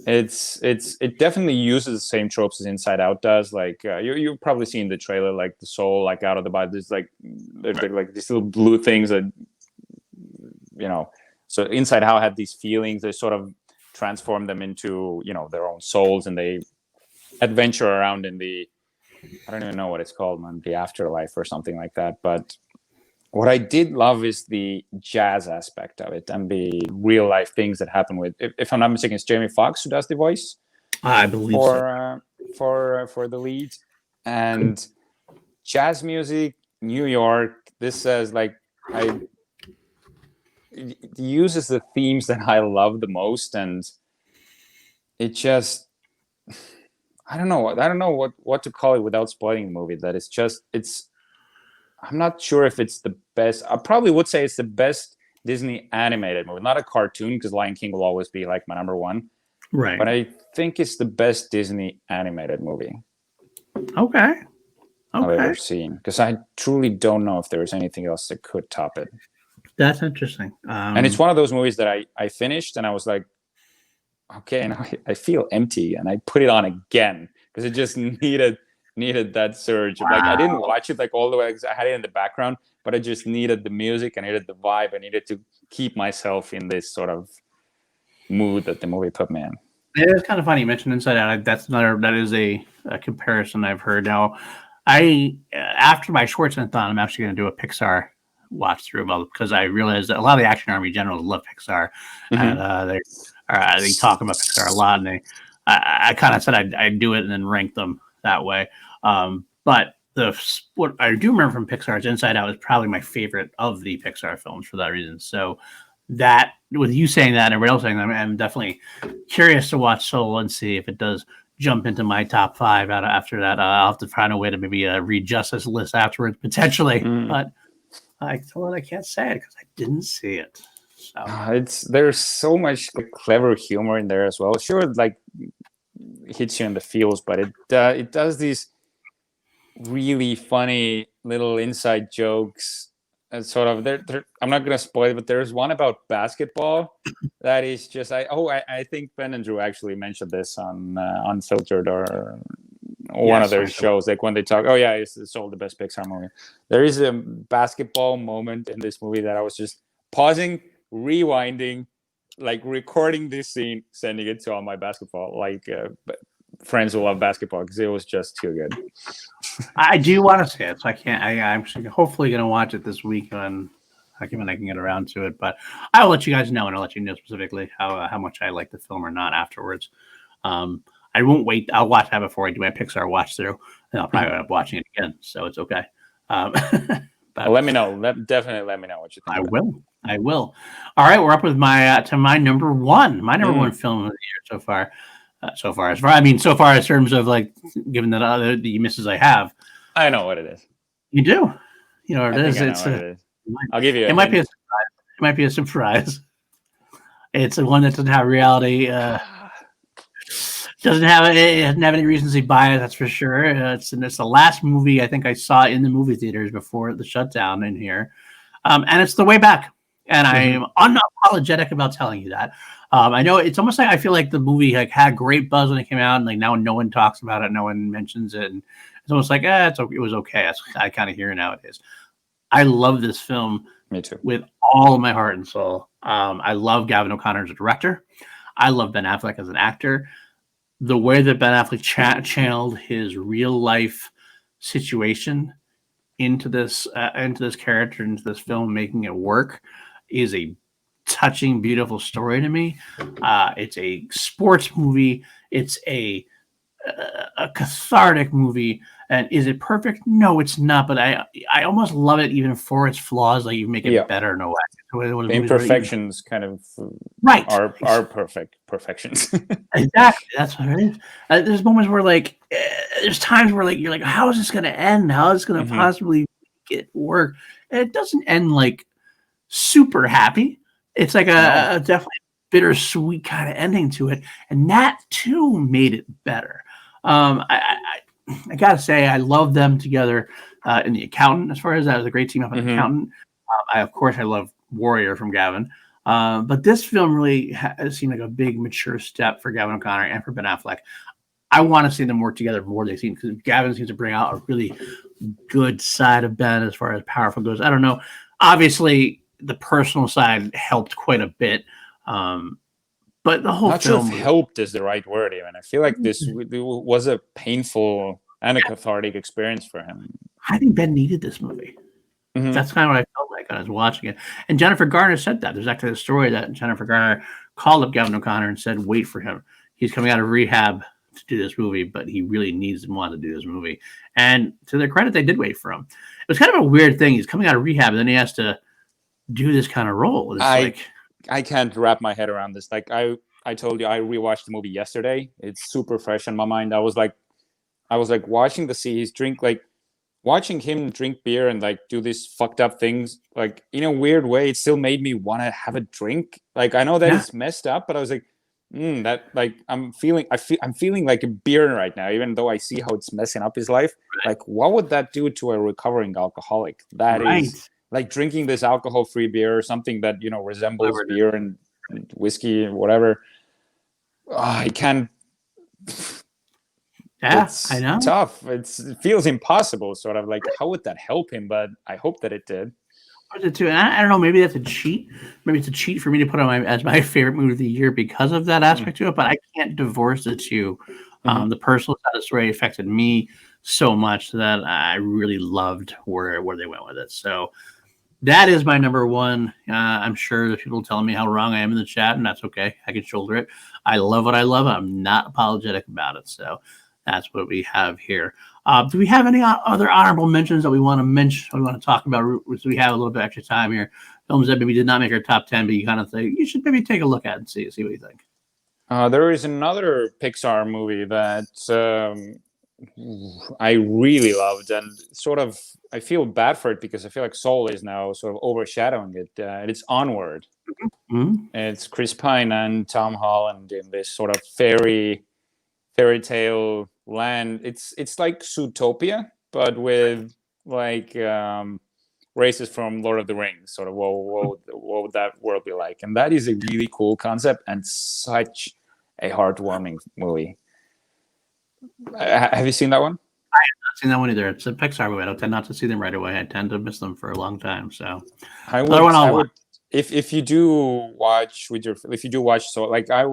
It definitely uses the same tropes as Inside Out does. Like you've probably seen the trailer, like the soul, like out of the body. There's like these little blue things that So Inside Out had these feelings. They sort of transform them into their own souls, and they adventure around in the I don't even know what it's called, man, the afterlife or something like that. But what I did love is the jazz aspect of it and the real life things that happen with. If I'm not mistaken, it's Jamie Foxx who does the voice. I believe for the lead, and jazz music, New York. This says it uses the themes that I love the most, and it just I don't know what to call it without spoiling the movie. That it's I'm not sure if it's the best. I probably would say it's the best Disney animated movie, not a cartoon, because Lion King will always be like my number one. Right. But I think it's the best Disney animated movie. Okay. I've ever seen, because I truly don't know if there's anything else that could top it. That's interesting. And it's one of those movies that I finished and I was like, okay, now I feel empty, and I put it on again because it just needed that surge. Wow. Like I didn't watch it like all the way. I had it in the background, but I just needed the music. I needed the vibe. I needed to keep myself in this sort of mood that the movie put me in. It is kind of funny you mentioned Inside Out. That is a comparison I've heard. Now, after my Schwarzenegger, I'm actually going to do a Pixar watch through, because I realized that a lot of the Action Army generals love Pixar, and they talk about Pixar a lot, and I kind of said I'd do it and then rank them that way. But what I do remember from Pixar's Inside Out is probably my favorite of the Pixar films for that reason. So that, with you saying that and everybody else saying that, I'm definitely curious to watch Soul and see if it does jump into my top 5 after that. I'll have to find a way to maybe read Justice list afterwards, potentially. But I can't say it because I didn't see it. So there's so much clever humor in there as well. Sure, like hits you in the feels, but it does these really funny little inside jokes. And sort of I'm not gonna spoil it, but there's one about basketball that is just I think Ben and Drew actually mentioned this on Unfiltered or one of their shows, like when they talk. Oh yeah, it's all the best Pixar movie. There is a basketball moment in this movie that I was just pausing, rewinding, like recording this scene, sending it to all my basketball friends who love basketball, because it was just too good. I do want to see it, so I'm hopefully going to watch it this week when I can get around to it. But I'll let you guys know, and I'll let you know specifically how much I like the film or not afterwards. I won't wait. I'll watch that before I do my Pixar watch through, and I'll probably end up watching it again, so it's okay. But let me know. Definitely let me know what you think. I will. All right, we're up with my number one. My number one film of the year so far. So far as terms of like, given that the misses I have. I know what it is. You do. You know what it is. It is. I'll give you. It might be a surprise. It might be a surprise. It's the one that doesn't have reality. It doesn't have any recency bias. That's for sure. It's the last movie I think I saw in the movie theaters before the shutdown in here, and it's The Way Back. And I am unapologetic about telling you that. I know it's almost like I feel like the movie had great buzz when it came out, and like now no one talks about it, no one mentions it, and it's almost like it was okay. I kind of hear nowadays. I love this film. Me too. With all of my heart and soul. I love Gavin O'Connor as a director. I love Ben Affleck as an actor. The way that Ben Affleck channeled his real life situation into this character, into this film, making it work, is a touching, beautiful story to me. It's a sports movie. It's a cathartic movie, And is it perfect? No, it's not. But I almost love it even for its flaws. Like you make it better in a way. So the imperfections kind of right are perfections. Exactly. That's what it is. There's moments where like there's times where like you're like, how is this going to end? How is this going to possibly make it work? And it doesn't end like super happy. It's like a definitely bittersweet kind of ending to it, and that too made it better. I gotta say, I love them together in The Accountant. As far as that was a great team up in The Accountant. Of course, I love Warrior from Gavin. But this film really seemed like a big mature step for Gavin O'Connor and for Ben Affleck. I want to see them work together more. They seem because Gavin seems to bring out a really good side of Ben as far as powerful goes. I don't know. Obviously, the personal side helped quite a bit. But the whole film helped is the right word. Even I feel like this was a painful and a cathartic experience for him. I think Ben needed this movie. That's kind of what I felt like when I was watching it. And Jennifer Garner said that. There's actually a story that Jennifer Garner called up Gavin O'Connor and said, wait for him. He's coming out of rehab to do this movie, but he really needs and wants to do this movie. And to their credit, they did wait for him. It was kind of a weird thing. He's coming out of rehab, and then he has to do this kind of role. I can't wrap my head around this. Like I told you, I rewatched the movie yesterday. It's super fresh in my mind. I was like watching watching him drink beer and like do these fucked up things. Like in a weird way, it still made me want to have a drink. Like I know that it's messed up, but I was like, that like I'm feeling like a beer right now, even though I see how it's messing up his life. Right. Like, what would that do to a recovering alcoholic? That is like drinking this alcohol-free beer or something that resembles beer and whiskey and whatever. I can't. Yeah, it's I know. Tough. It feels impossible. Sort of like, how would that help him? But I hope that it did. I don't know. Maybe that's a cheat. Maybe it's a cheat for me to put on as my favorite movie of the year because of that aspect to it. But I can't divorce the two. The personal side of the story affected me so much that I really loved where they went with it. So that is my number one. I'm sure that people telling me how wrong I am in the chat, and that's okay. I can shoulder it. I love what I love. I'm not apologetic about it. So that's what we have here. Do we have any other honorable mentions that we want to mention? We want to talk about? So we have a little bit extra time here. Films that maybe did not make our top 10, but you kind of think you should maybe take a look at and see what you think. There is another Pixar movie that I really loved, and sort of I feel bad for it because I feel like Soul is now sort of overshadowing it. It's Onward. It's Chris Pine and Tom Holland in this sort of fairy tale land. It's like Zootopia, but with like races from Lord of the Rings. Sort of what would that world be like? And that is a really cool concept and such a heartwarming movie. Have you seen that one? I have not seen that one either. It's a Pixar movie. I don't tend not to see them right away. I tend to miss them for a long time. So I would if you do watch so like I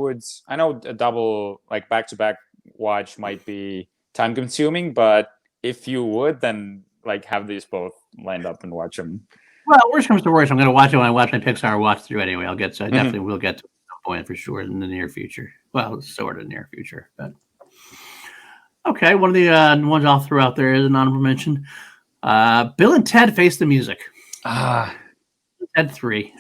know a double like back-to-back watch might be time consuming, but if you would, then like have these both lined up and watch them. Well, worst comes to worst, I'm going to watch it when I watch my Pixar watch through anyway. I definitely will get to some point for sure in the near future. Well, sort of near future, but okay. One of the ones I'll throw out there is an honorable mention. Bill and Ted Face the Music. Ted 3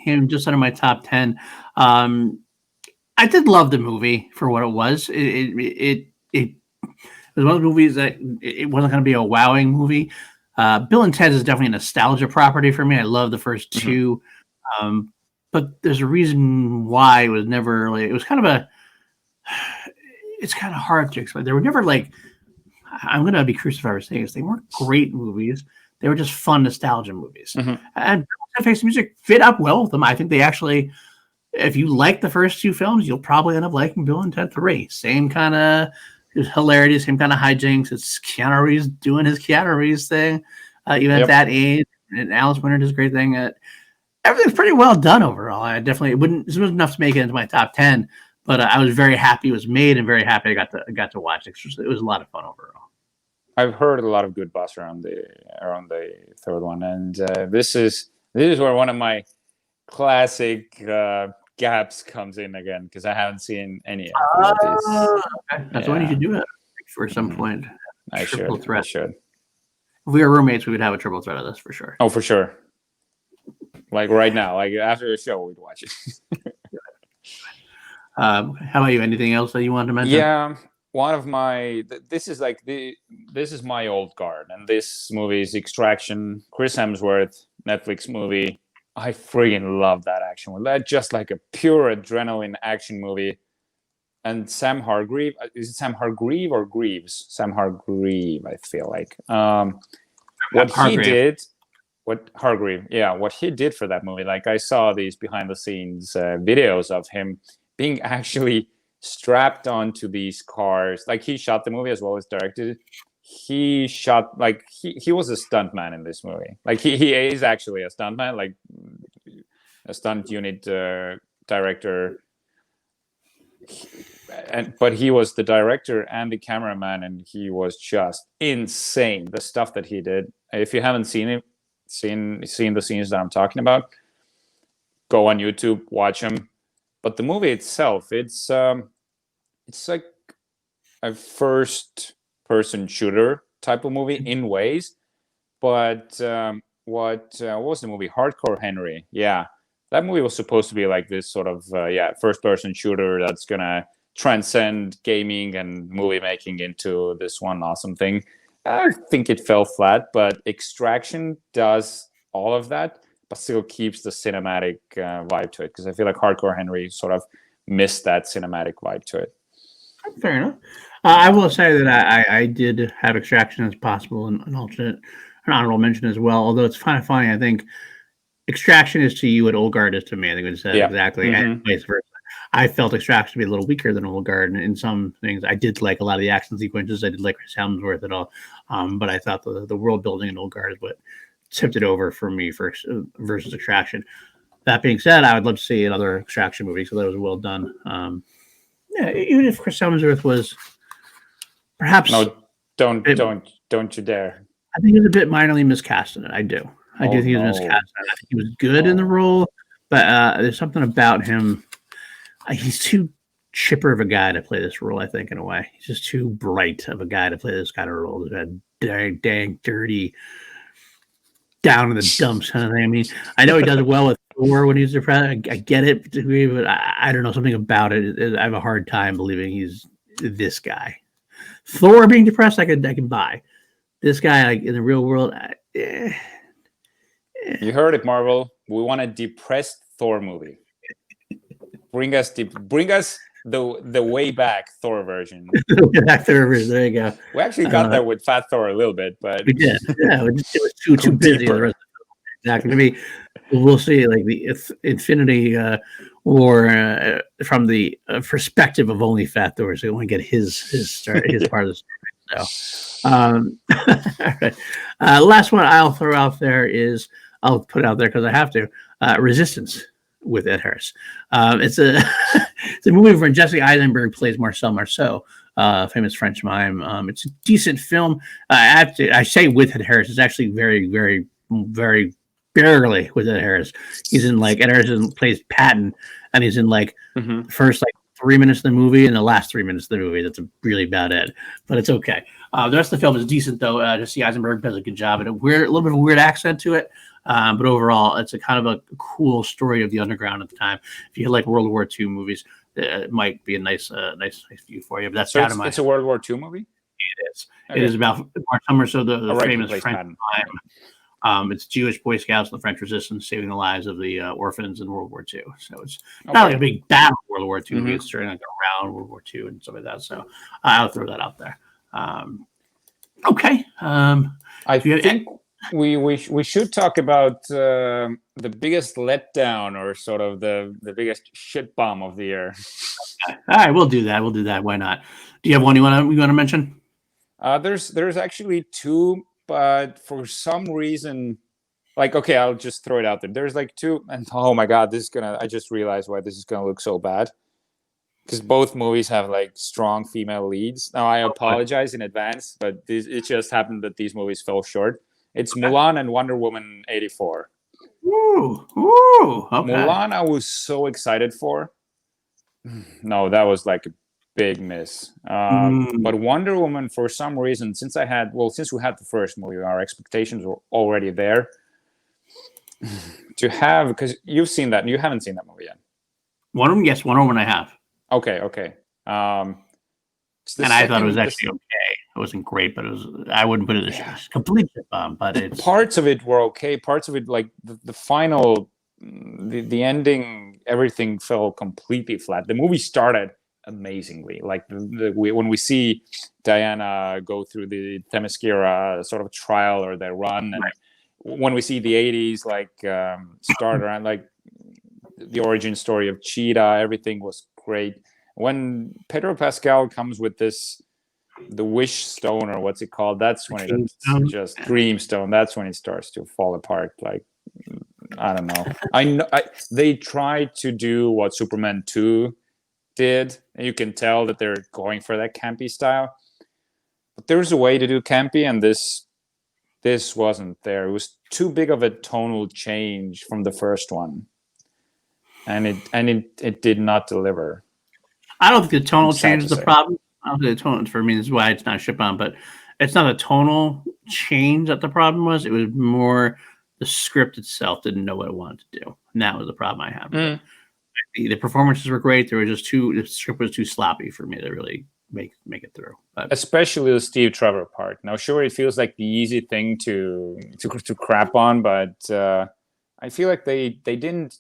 came just under my top 10. I did love the movie for what it was. It was one of the movies that it wasn't going to be a wowing movie. Bill and Ted is definitely a nostalgia property for me. I love the first two, but there's a reason why it was never like. It was kind of it's kind of hard to explain. They were never like. I'm going to be crucified for saying this. They weren't great movies. They were just fun nostalgia movies. And Bill and Ted Face the Music fit up well with them. I think they actually. If you like the first two films, you'll probably end up liking Bill and Ted 3. Same kind of hilarity, same kind of hijinks. It's Keanu Reeves doing his Keanu Reeves thing, even at that age. And Alice Winter does a great thing. Everything's pretty well done overall. I definitely this wasn't enough to make it into my top 10, but I was very happy it was made and very happy I got to watch it. It was a lot of fun overall. I've heard a lot of good buzz around the third one, and this is where one of my classic gaps comes in again because I haven't seen any of these. Okay. That's when you should do it for some point. I Triple should. threat. I should. If we were roommates, we would have a triple threat of this for sure. Oh, for sure. Like right now, like after the show, we'd watch it. How about you? Anything else that you wanted to mention? Yeah, one of my this is my old guard, and this movie is Extraction. Chris Hemsworth, Netflix movie. I freaking love that action one. That just like a pure adrenaline action movie. And Sam Hargrave, is it Sam Hargrave or Greaves? Sam Hargrave, I feel like. What Hargrave. he did, what he did for that movie. Like I saw these behind the scenes videos of him being actually strapped onto these cars. Like he shot the movie as well as directed it. He shot like he was a stuntman in this movie. Like he is actually a stuntman, like a stunt unit director. But he was the director and the cameraman, and he was just insane. The stuff that he did. If you haven't seen the scenes that I'm talking about, go on YouTube, watch them. But the movie itself, it's like a first-person shooter type of movie in ways. But what was the movie? Hardcore Henry. Yeah, that movie was supposed to be like this sort of first-person shooter that's gonna transcend gaming and movie making into this one awesome thing. I think it fell flat, but Extraction does all of that, but still keeps the cinematic vibe to it, because I feel like Hardcore Henry sort of missed that cinematic vibe to it. Fair enough. I will say that I did have Extraction as possible and an honorable mention as well, although it's kind of funny. I think Extraction is to you what Old Guard is to me. I think it's exactly, and vice versa. I felt Extraction to be a little weaker than Old Guard in some things. I did like a lot of the action sequences. I did like Chris Hemsworth at all, but I thought the world building in Old Guard is what tipped it over for me versus Extraction. That being said, I would love to see another Extraction movie, so that was well done. Even if Chris Hemsworth was perhaps don't you dare. I think he was a bit minorly miscast in it. I do think he was miscast. I think he was good in the role, but there's something about him. He's too chipper of a guy to play this role, I think, in a way. He's just too bright of a guy to play this kind of role. That dang, dirty, down in the dumps kind of thing. I mean, I know he does well with Thor when he's depressed. I get it, but I don't know, something about it. I have a hard time believing he's this guy. Thor being depressed, I can buy. This guy, like in the real world, You heard it, Marvel. We want a depressed Thor movie. Bring us the way back Thor version. There you go. We actually got that with Fat Thor a little bit, but we did. Yeah, it was too busy. The rest of the exactly. Maybe we'll see, like the Infinity War from the perspective of only Fat Thor, so we want to get his start, his part of the story. So, all right. Last one I'll throw out there is I'll put out there because I have to. Resistance with Ed Harris. It's a movie where Jesse Eisenberg plays Marcel Marceau, famous French mime. It's a decent film. I say with Ed Harris. It's actually very, very, very barely with Ed Harris. He's in like Ed Harris plays Patton, and he's in like the first 3 minutes of the movie and the last 3 minutes of the movie. That's really about it, but it's okay. The rest of the film is decent though. Jesse Eisenberg does a good job, and a little bit of a weird accent to it. But overall, it's a kind of a cool story of the underground at the time. If you like World War II movies, it might be a nice view for you. But that's it's a World War II movie. It is. Okay. It is about Marcel Marceau, the famous French mime. It's Jewish Boy Scouts and the French Resistance saving the lives of the orphans in World War II. So it's not like a big battle World War II movie. It's during like around World War II and stuff like that. So I'll throw that out there. Okay. I think we should talk about the biggest letdown, or sort of the biggest shit bomb of the year. Okay. All right, we'll do that. Why not? Do you have one you want to mention? There's actually two, but for some reason, okay, I'll just throw it out there. There's like two, and oh my god, I just realized why this is gonna look so bad. Because both movies have like strong female leads. Now I apologize in advance, but it just happened that these movies fell short. It's Mulan and Wonder Woman 84. Ooh, okay. Mulan, I was so excited for. No, that was like a big miss. Mm. But Wonder Woman, for some reason, since we had the first movie, our expectations were already there. To have, because you've seen that, you haven't seen that movie yet. One of them, yes, Wonder Woman I have. Okay. And I thought it was actually okay. It wasn't great, but I wouldn't put it as a complete shit bomb. But it's parts of it were okay. Parts of it, like the final, the ending, everything fell completely flat. The movie started amazingly. Like when we see Diana go through the Themyscira sort of trial or their run, and when we see the 80s start around, like the origin story of Cheetah, everything was great. When Pedro Pascal comes with the wish stone, or what's it called, that's when it's just Dreamstone. That's when it starts to fall apart. Like, I don't know. I know they tried to do what Superman 2 did, and you can tell that they're going for that campy style. But there's a way to do campy, and this wasn't there. It was too big of a tonal change from the first one, and it did not deliver. I don't think the tonal change is the problem. I don't think the tonal, for me, this is why it's not a shit bomb, but it's not a tonal change that the problem was. It was more the script itself didn't know what it wanted to do. And that was the problem I have. The performances were great. The script was too sloppy for me to really make it through. But especially the Steve Trevor part. Now, sure, it feels like the easy thing to crap on, but I feel like they didn't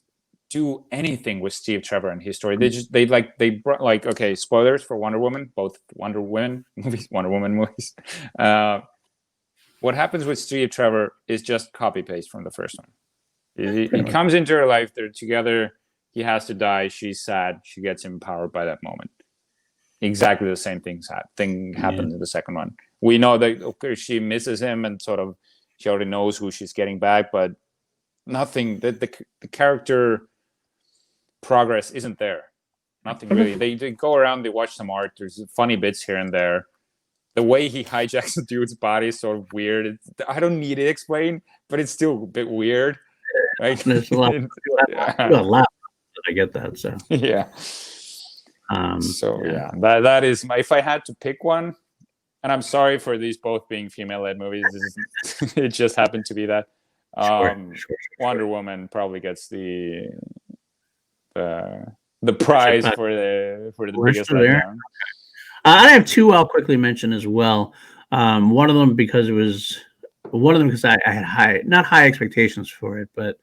do anything with Steve Trevor and his story. They brought, like, okay, spoilers for Wonder Woman, both Wonder Woman movies. What happens with Steve Trevor is just copy paste from the first one. He comes into her life, they're together, he has to die, she's sad, she gets empowered by that moment. Exactly the same thing happens in the second one. We know that she misses him and sort of she already knows who she's getting back, but nothing, the character progress isn't there. Nothing really. They go around, they watch some art, there's funny bits here and there. The way he hijacks the dude's body is sort of weird. I don't need it explained, but it's still a bit weird. Like, there's a lot of laugh. I get that. So yeah. That is my. If I had to pick one, and I'm sorry for these both being female-led movies, it just happened to be that. Wonder Woman probably gets the prize for the biggest letdown. I have two I'll quickly mention as well. One of them because I had not high expectations for it, but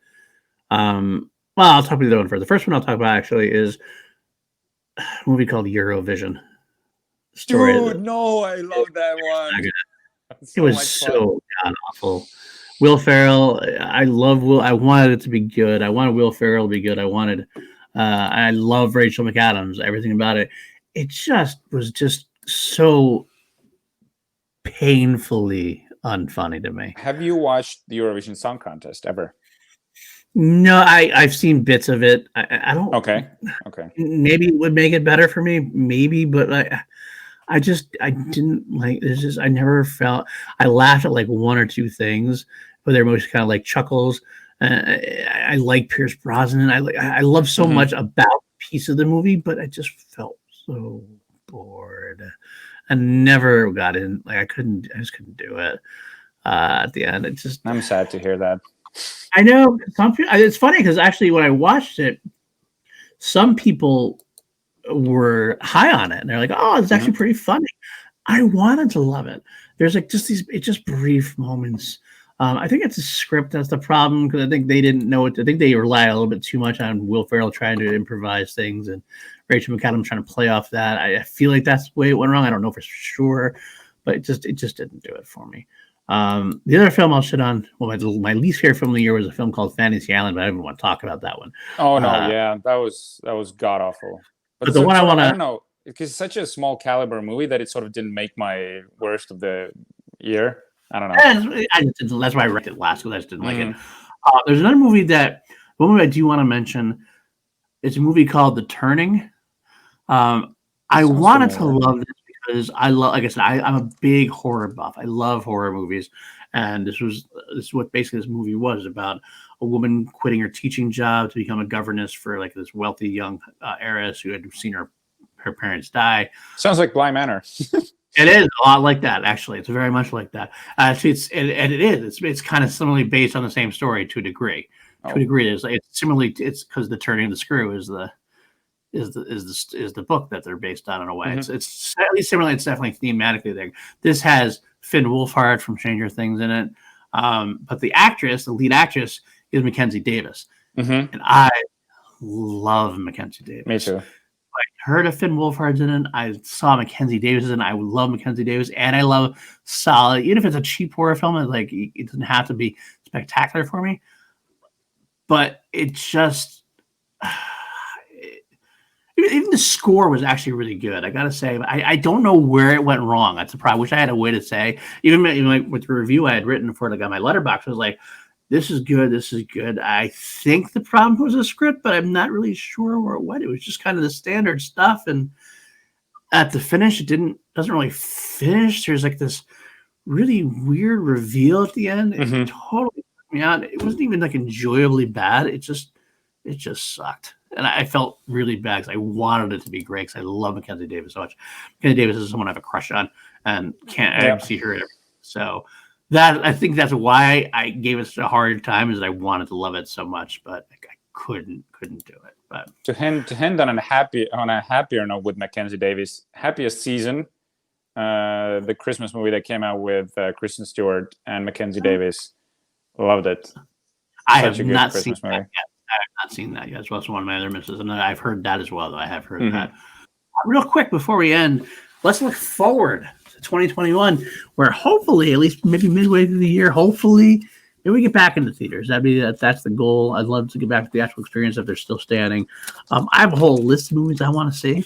I'll talk about the other one first. The first one I'll talk about actually is a movie called Eurovision. Dude, no, I love that one. It was so god awful. Will Ferrell, I love Will. I wanted it to be good. I wanted Will Ferrell to be good. I love Rachel McAdams. Everything about it. It was so painfully unfunny to me. Have you watched the Eurovision Song Contest ever? No, I've seen bits of it. I don't. Okay. Maybe it would make it better for me. Maybe, but I didn't like. I never felt. I laughed at like one or two things, but they're mostly kind of like chuckles. I like Pierce Brosnan. I love so much about a piece of the movie, but I just felt so bored. I never got in. Like I just couldn't do it. At the end, I'm sad to hear that. I know it's funny because actually when I watched it, some people were high on it and they're like, "Oh, it's actually pretty funny." I wanted to love it. There's like just brief moments. I think it's a script that's the problem because I think they didn't know it. I think they relied a little bit too much on Will Ferrell trying to improvise things and Rachel McAdams trying to play off that. I feel like that's the way it went wrong. I don't know for sure, but it just didn't do it for me. The other film I'll shit on, well, my least favorite film of the year was a film called Fantasy Island, but I don't want to talk about that one. Oh no, that was god awful. But the one I don't know, because it's such a small caliber movie that it sort of didn't make my worst of the year. I don't know. That's why I ranked it last because I just didn't like it. There's another movie one movie I do want to mention. It's a movie called The Turning. I wanted to love this because like I said, I'm a big horror buff. I love horror movies, and this is what basically this movie was about: a woman quitting her teaching job to become a governess for like this wealthy young heiress who had seen her her parents die. Sounds like Bly Manor. It is a lot like that, actually. It's very much like that. Actually, it's kind of similarly based on the same story to a degree. To a degree, it's similarly. It's because the turning of the screw is the book that they're based on in a way. Mm-hmm. It's at least similarly. It's definitely thematically there. This has Finn Wolfhard from Stranger Things in it, but the lead actress, is Mackenzie Davis, and I love Mackenzie Davis. Me too. I heard of Finn Wolfhard's in it. I saw Mackenzie Davis in it. I love Mackenzie Davis, and I love solid. Even if it's a cheap horror film, it doesn't have to be spectacular for me. But it just, even the score was actually really good. I gotta say, I don't know where it went wrong. That's a problem. I wish I had a way to say. Even with the review I had written for on my letterbox, I was like, this is good. This is good. I think the problem was the script, but I'm not really sure where it went. It was just kind of the standard stuff. And at the finish, it doesn't really finish. There's like this really weird reveal at the end. It totally took me out. It wasn't even like enjoyably bad. It just sucked. And I felt really bad because I wanted it to be great because I love Mackenzie Davis so much. Mackenzie Davis is someone I have a crush on and I see her. So I think that's why I gave it a hard time, is that I wanted to love it so much, but I couldn't do it. But to end on a happier note with Mackenzie Davis, happiest season, the Christmas movie that came out with Kristen Stewart and Mackenzie Davis. Loved it. I have not seen that yet. I have not seen that yet. It's also one of my other misses, and I've heard that as well. Though I have heard that. Real quick before we end, let's look forward to 2021, where hopefully, at least maybe midway through the year, hopefully, maybe we get back into theaters. That's the goal. I'd love to get back to the actual experience if they're still standing. I have a whole list of movies I want to see.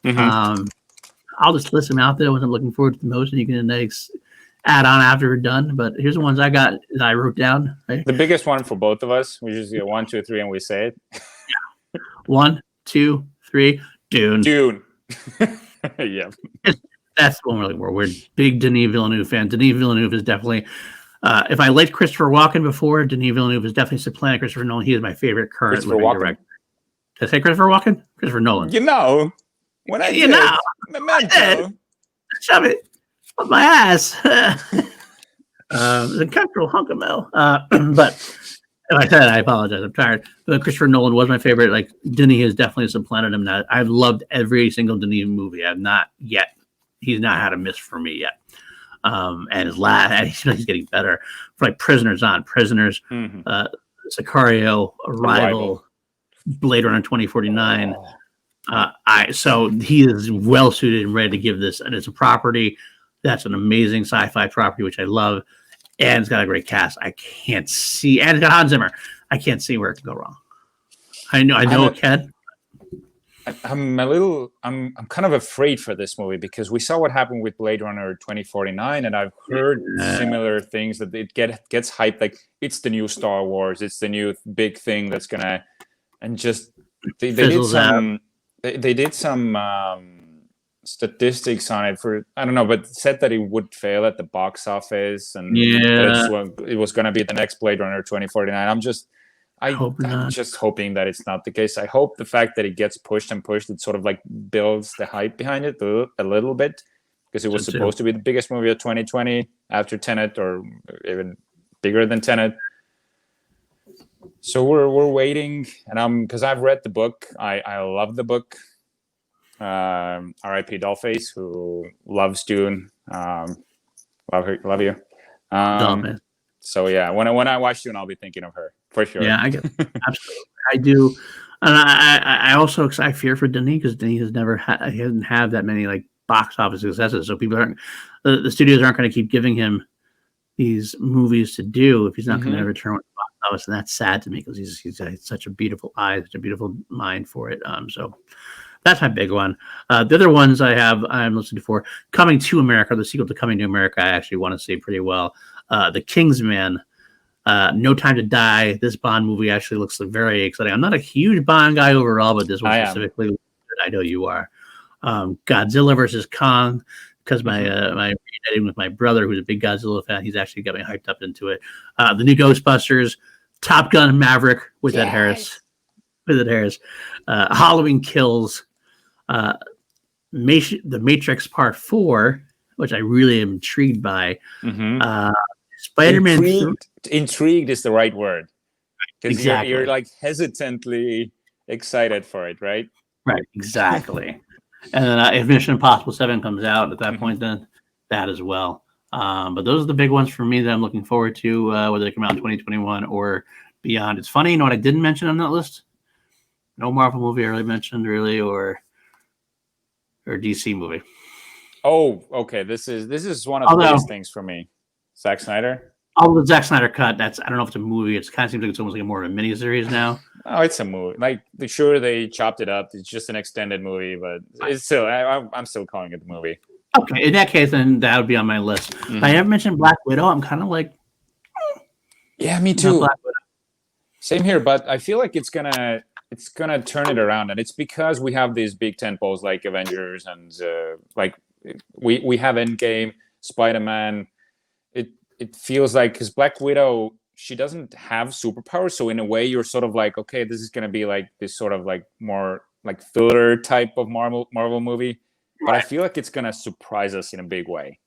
I'll just list them out there. What I'm looking forward to the most, and you can add on after we're done. But here's the ones I got that I wrote down. Right? The biggest one for both of us. We just get 1, 2, 3, and we say it. 1, 2, 3. Dune. Yeah. That's the one we're looking for. We're big Denis Villeneuve fan. Denis Villeneuve is definitely, if I liked Christopher Walken before, Denis Villeneuve is definitely supplanted Christopher Nolan. He is my favorite current living director. Did I say Christopher Walken? Christopher Nolan. When I did, Memento. Shove it up my ass. The cultural hunk of Mel. But if I said it, I apologize. I'm tired. But Christopher Nolan was my favorite. Like, Denis has definitely supplanted him. Now, I've loved every single Denis movie. I've not yet. He's not had a miss for me yet. And he's getting better. For like Prisoners, Sicario, Arrival, Blade Runner 2049. So he is well suited and ready to give this. And it's a property that's an amazing sci-fi property, which I love. And it's got a great cast. I can't see, and it's got Hans Zimmer. I can't see where it can go wrong. I know it can. I'm kind of afraid for this movie because we saw what happened with Blade Runner 2049, and I've heard similar things that it gets hyped like it's the new Star Wars, it's the new big thing that's gonna, and just they did some statistics on it for I don't know, but said that it would fail at the box office, and that it was gonna be the next Blade Runner 2049. I'm just hoping that it's not the case. I hope the fact that it gets pushed, it sort of like builds the hype behind it a little bit, because it was supposed to be the biggest movie of 2020 after Tenet, or even bigger than Tenet. So we're waiting, and because I've read the book, I love the book. R.I.P. Dollface, who loves Dune. Love you. So yeah, when I watch Dune, I'll be thinking of her for sure. Yeah, I get absolutely. I do, and I also I fear for Denis because Denis he hasn't had that many like box office successes. So people the studios aren't going to keep giving him these movies to do if he's not going to return with the box office, and that's sad to me because he's got such a beautiful eye, such a beautiful mind for it. So that's my big one. The other ones I'm listening for, Coming to America, the sequel to Coming to America, I actually want to see pretty well. The Kingsman, No Time to Die. This Bond movie actually looks very exciting. I'm not a huge Bond guy overall, but this one specifically, I know you are. Godzilla versus Kong, because my reuniting with my brother, who's a big Godzilla fan, he's actually got me hyped up into it. The new Ghostbusters, Top Gun Maverick with Ed Harris. Halloween Kills. The Matrix Part 4, which I really am intrigued by. Spider-Man 3. Intrigued is the right word. Because Exactly. you're like hesitantly excited for it, right? Right, exactly. And then if Mission Impossible 7 comes out at that point, then that as well. But those are the big ones for me that I'm looking forward to, whether they come out in 2021 or beyond. It's funny, you know what I didn't mention on that list? No Marvel movie I really mentioned, really, or DC movie. Oh, okay. This is one of the biggest things for me. Zack Snyder. Oh, the Zack Snyder cut. I don't know if it's a movie. It kind of seems like it's almost like more of a miniseries now. Oh, it's a movie. Like, sure, they chopped it up. It's just an extended movie, but it's still. I'm still calling it the movie. Okay, in that case, then that would be on my list. If I haven't mentioned Black Widow, I'm kind of like, yeah, me too. Same here, but I feel like it's gonna turn it around, and it's because we have these big tentpoles like Avengers and like we have Endgame, Spider-Man. It feels like because Black Widow, she doesn't have superpowers, so in a way you're sort of like, okay, this is gonna be like this sort of like more like thriller type of Marvel movie, but I feel like it's gonna surprise us in a big way,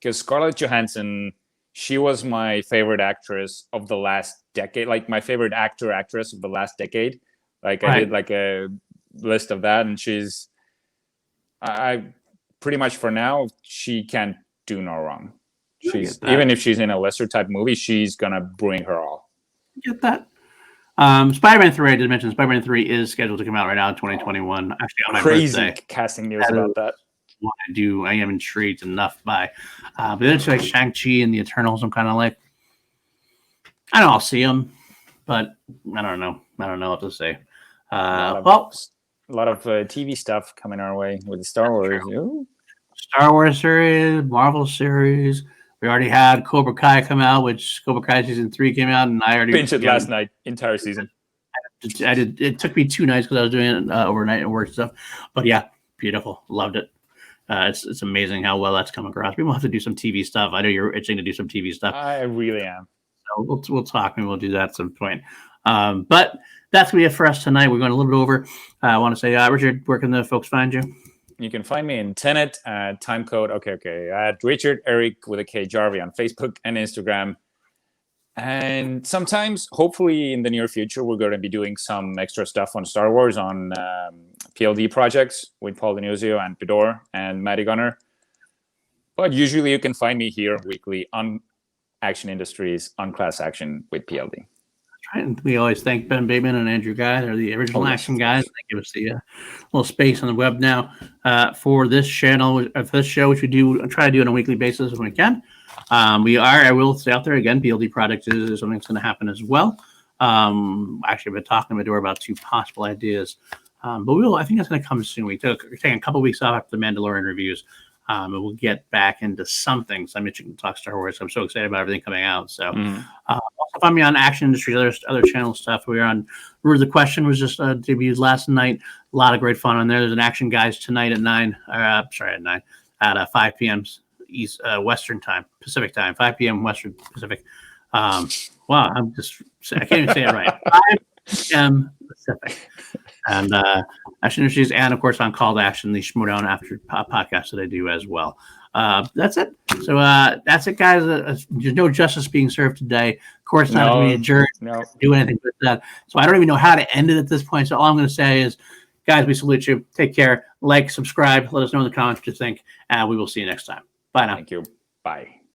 because Scarlett Johansson, she was my favorite actress of the last decade, like my favorite actress of the last decade. Like I did like a list of that, and I pretty much for now, she can't do no wrong. Even if she's in a lesser type movie, she's gonna bring her all. Get that. Spider-Man 3, I did mention Spider-Man 3 is scheduled to come out right now in 2021. Actually, on my birthday. Casting news about that. What I am intrigued enough by. But then it's like Shang-Chi and the Eternals. I'm kind of like, I don't know, I'll see them, but I don't know. I don't know what to say. A lot of TV stuff coming our way with the Star Wars. Star Wars series, Marvel series. We already had Cobra Kai come out, which Cobra Kai season 3 came out, and I already binged it last night, entire season. I did. It took me 2 nights because I was doing it overnight and work stuff. But yeah, beautiful, loved it. It's amazing how well that's come across. We will have to do some TV stuff. I know you're itching to do some TV stuff. I really am. So we'll talk and we'll do that at some point. But that's gonna be it for us tonight. We're going a little bit over. I want to say, Richard, where can the folks find you? You can find me in Tenet, timecode, okay, at Richard Eric with a K Jarvi on Facebook and Instagram. And sometimes, hopefully in the near future, we're going to be doing some extra stuff on Star Wars on PLD projects with Paul Denuzio and Bedore and Matty Gunner. But usually you can find me here weekly on Action Industries on Class Action with PLD. And we always thank Ben Bateman and Andrew Guy. They're the original action guys. They give us the little space on the web now for this channel, for this show, which we do try to do on a weekly basis when we can. I will stay out there again. PLD Project is something that's going to happen as well. Actually, I've been talking to Medora about 2 possible ideas, but I think that's going to come soon. We're taking a couple weeks off after the Mandalorian reviews. And we'll get back into something. So I'm itching to talk Star Wars. I'm so excited about everything coming out. So also find me on Action Industry, other channel stuff. We're on Rule the Question was just debuted last night. A lot of great fun on there. There's an Action Guys tonight at 5 p.m. East Western time, Pacific time, 5 p.m. Western Pacific. Wow, I can't even say it right. 5 p.m. Pacific. And Action Industries, and of course on Call to Action, the Schmodown After podcast that I do as well. That's it. So that's it, guys. There's no justice being served today. Of course, not to be adjourned. Do anything with that. So I don't even know how to end it at this point. So all I'm going to say is, guys, we salute you. Take care. Like, subscribe. Let us know in the comments what you think. And we will see you next time. Bye now. Thank you. Bye.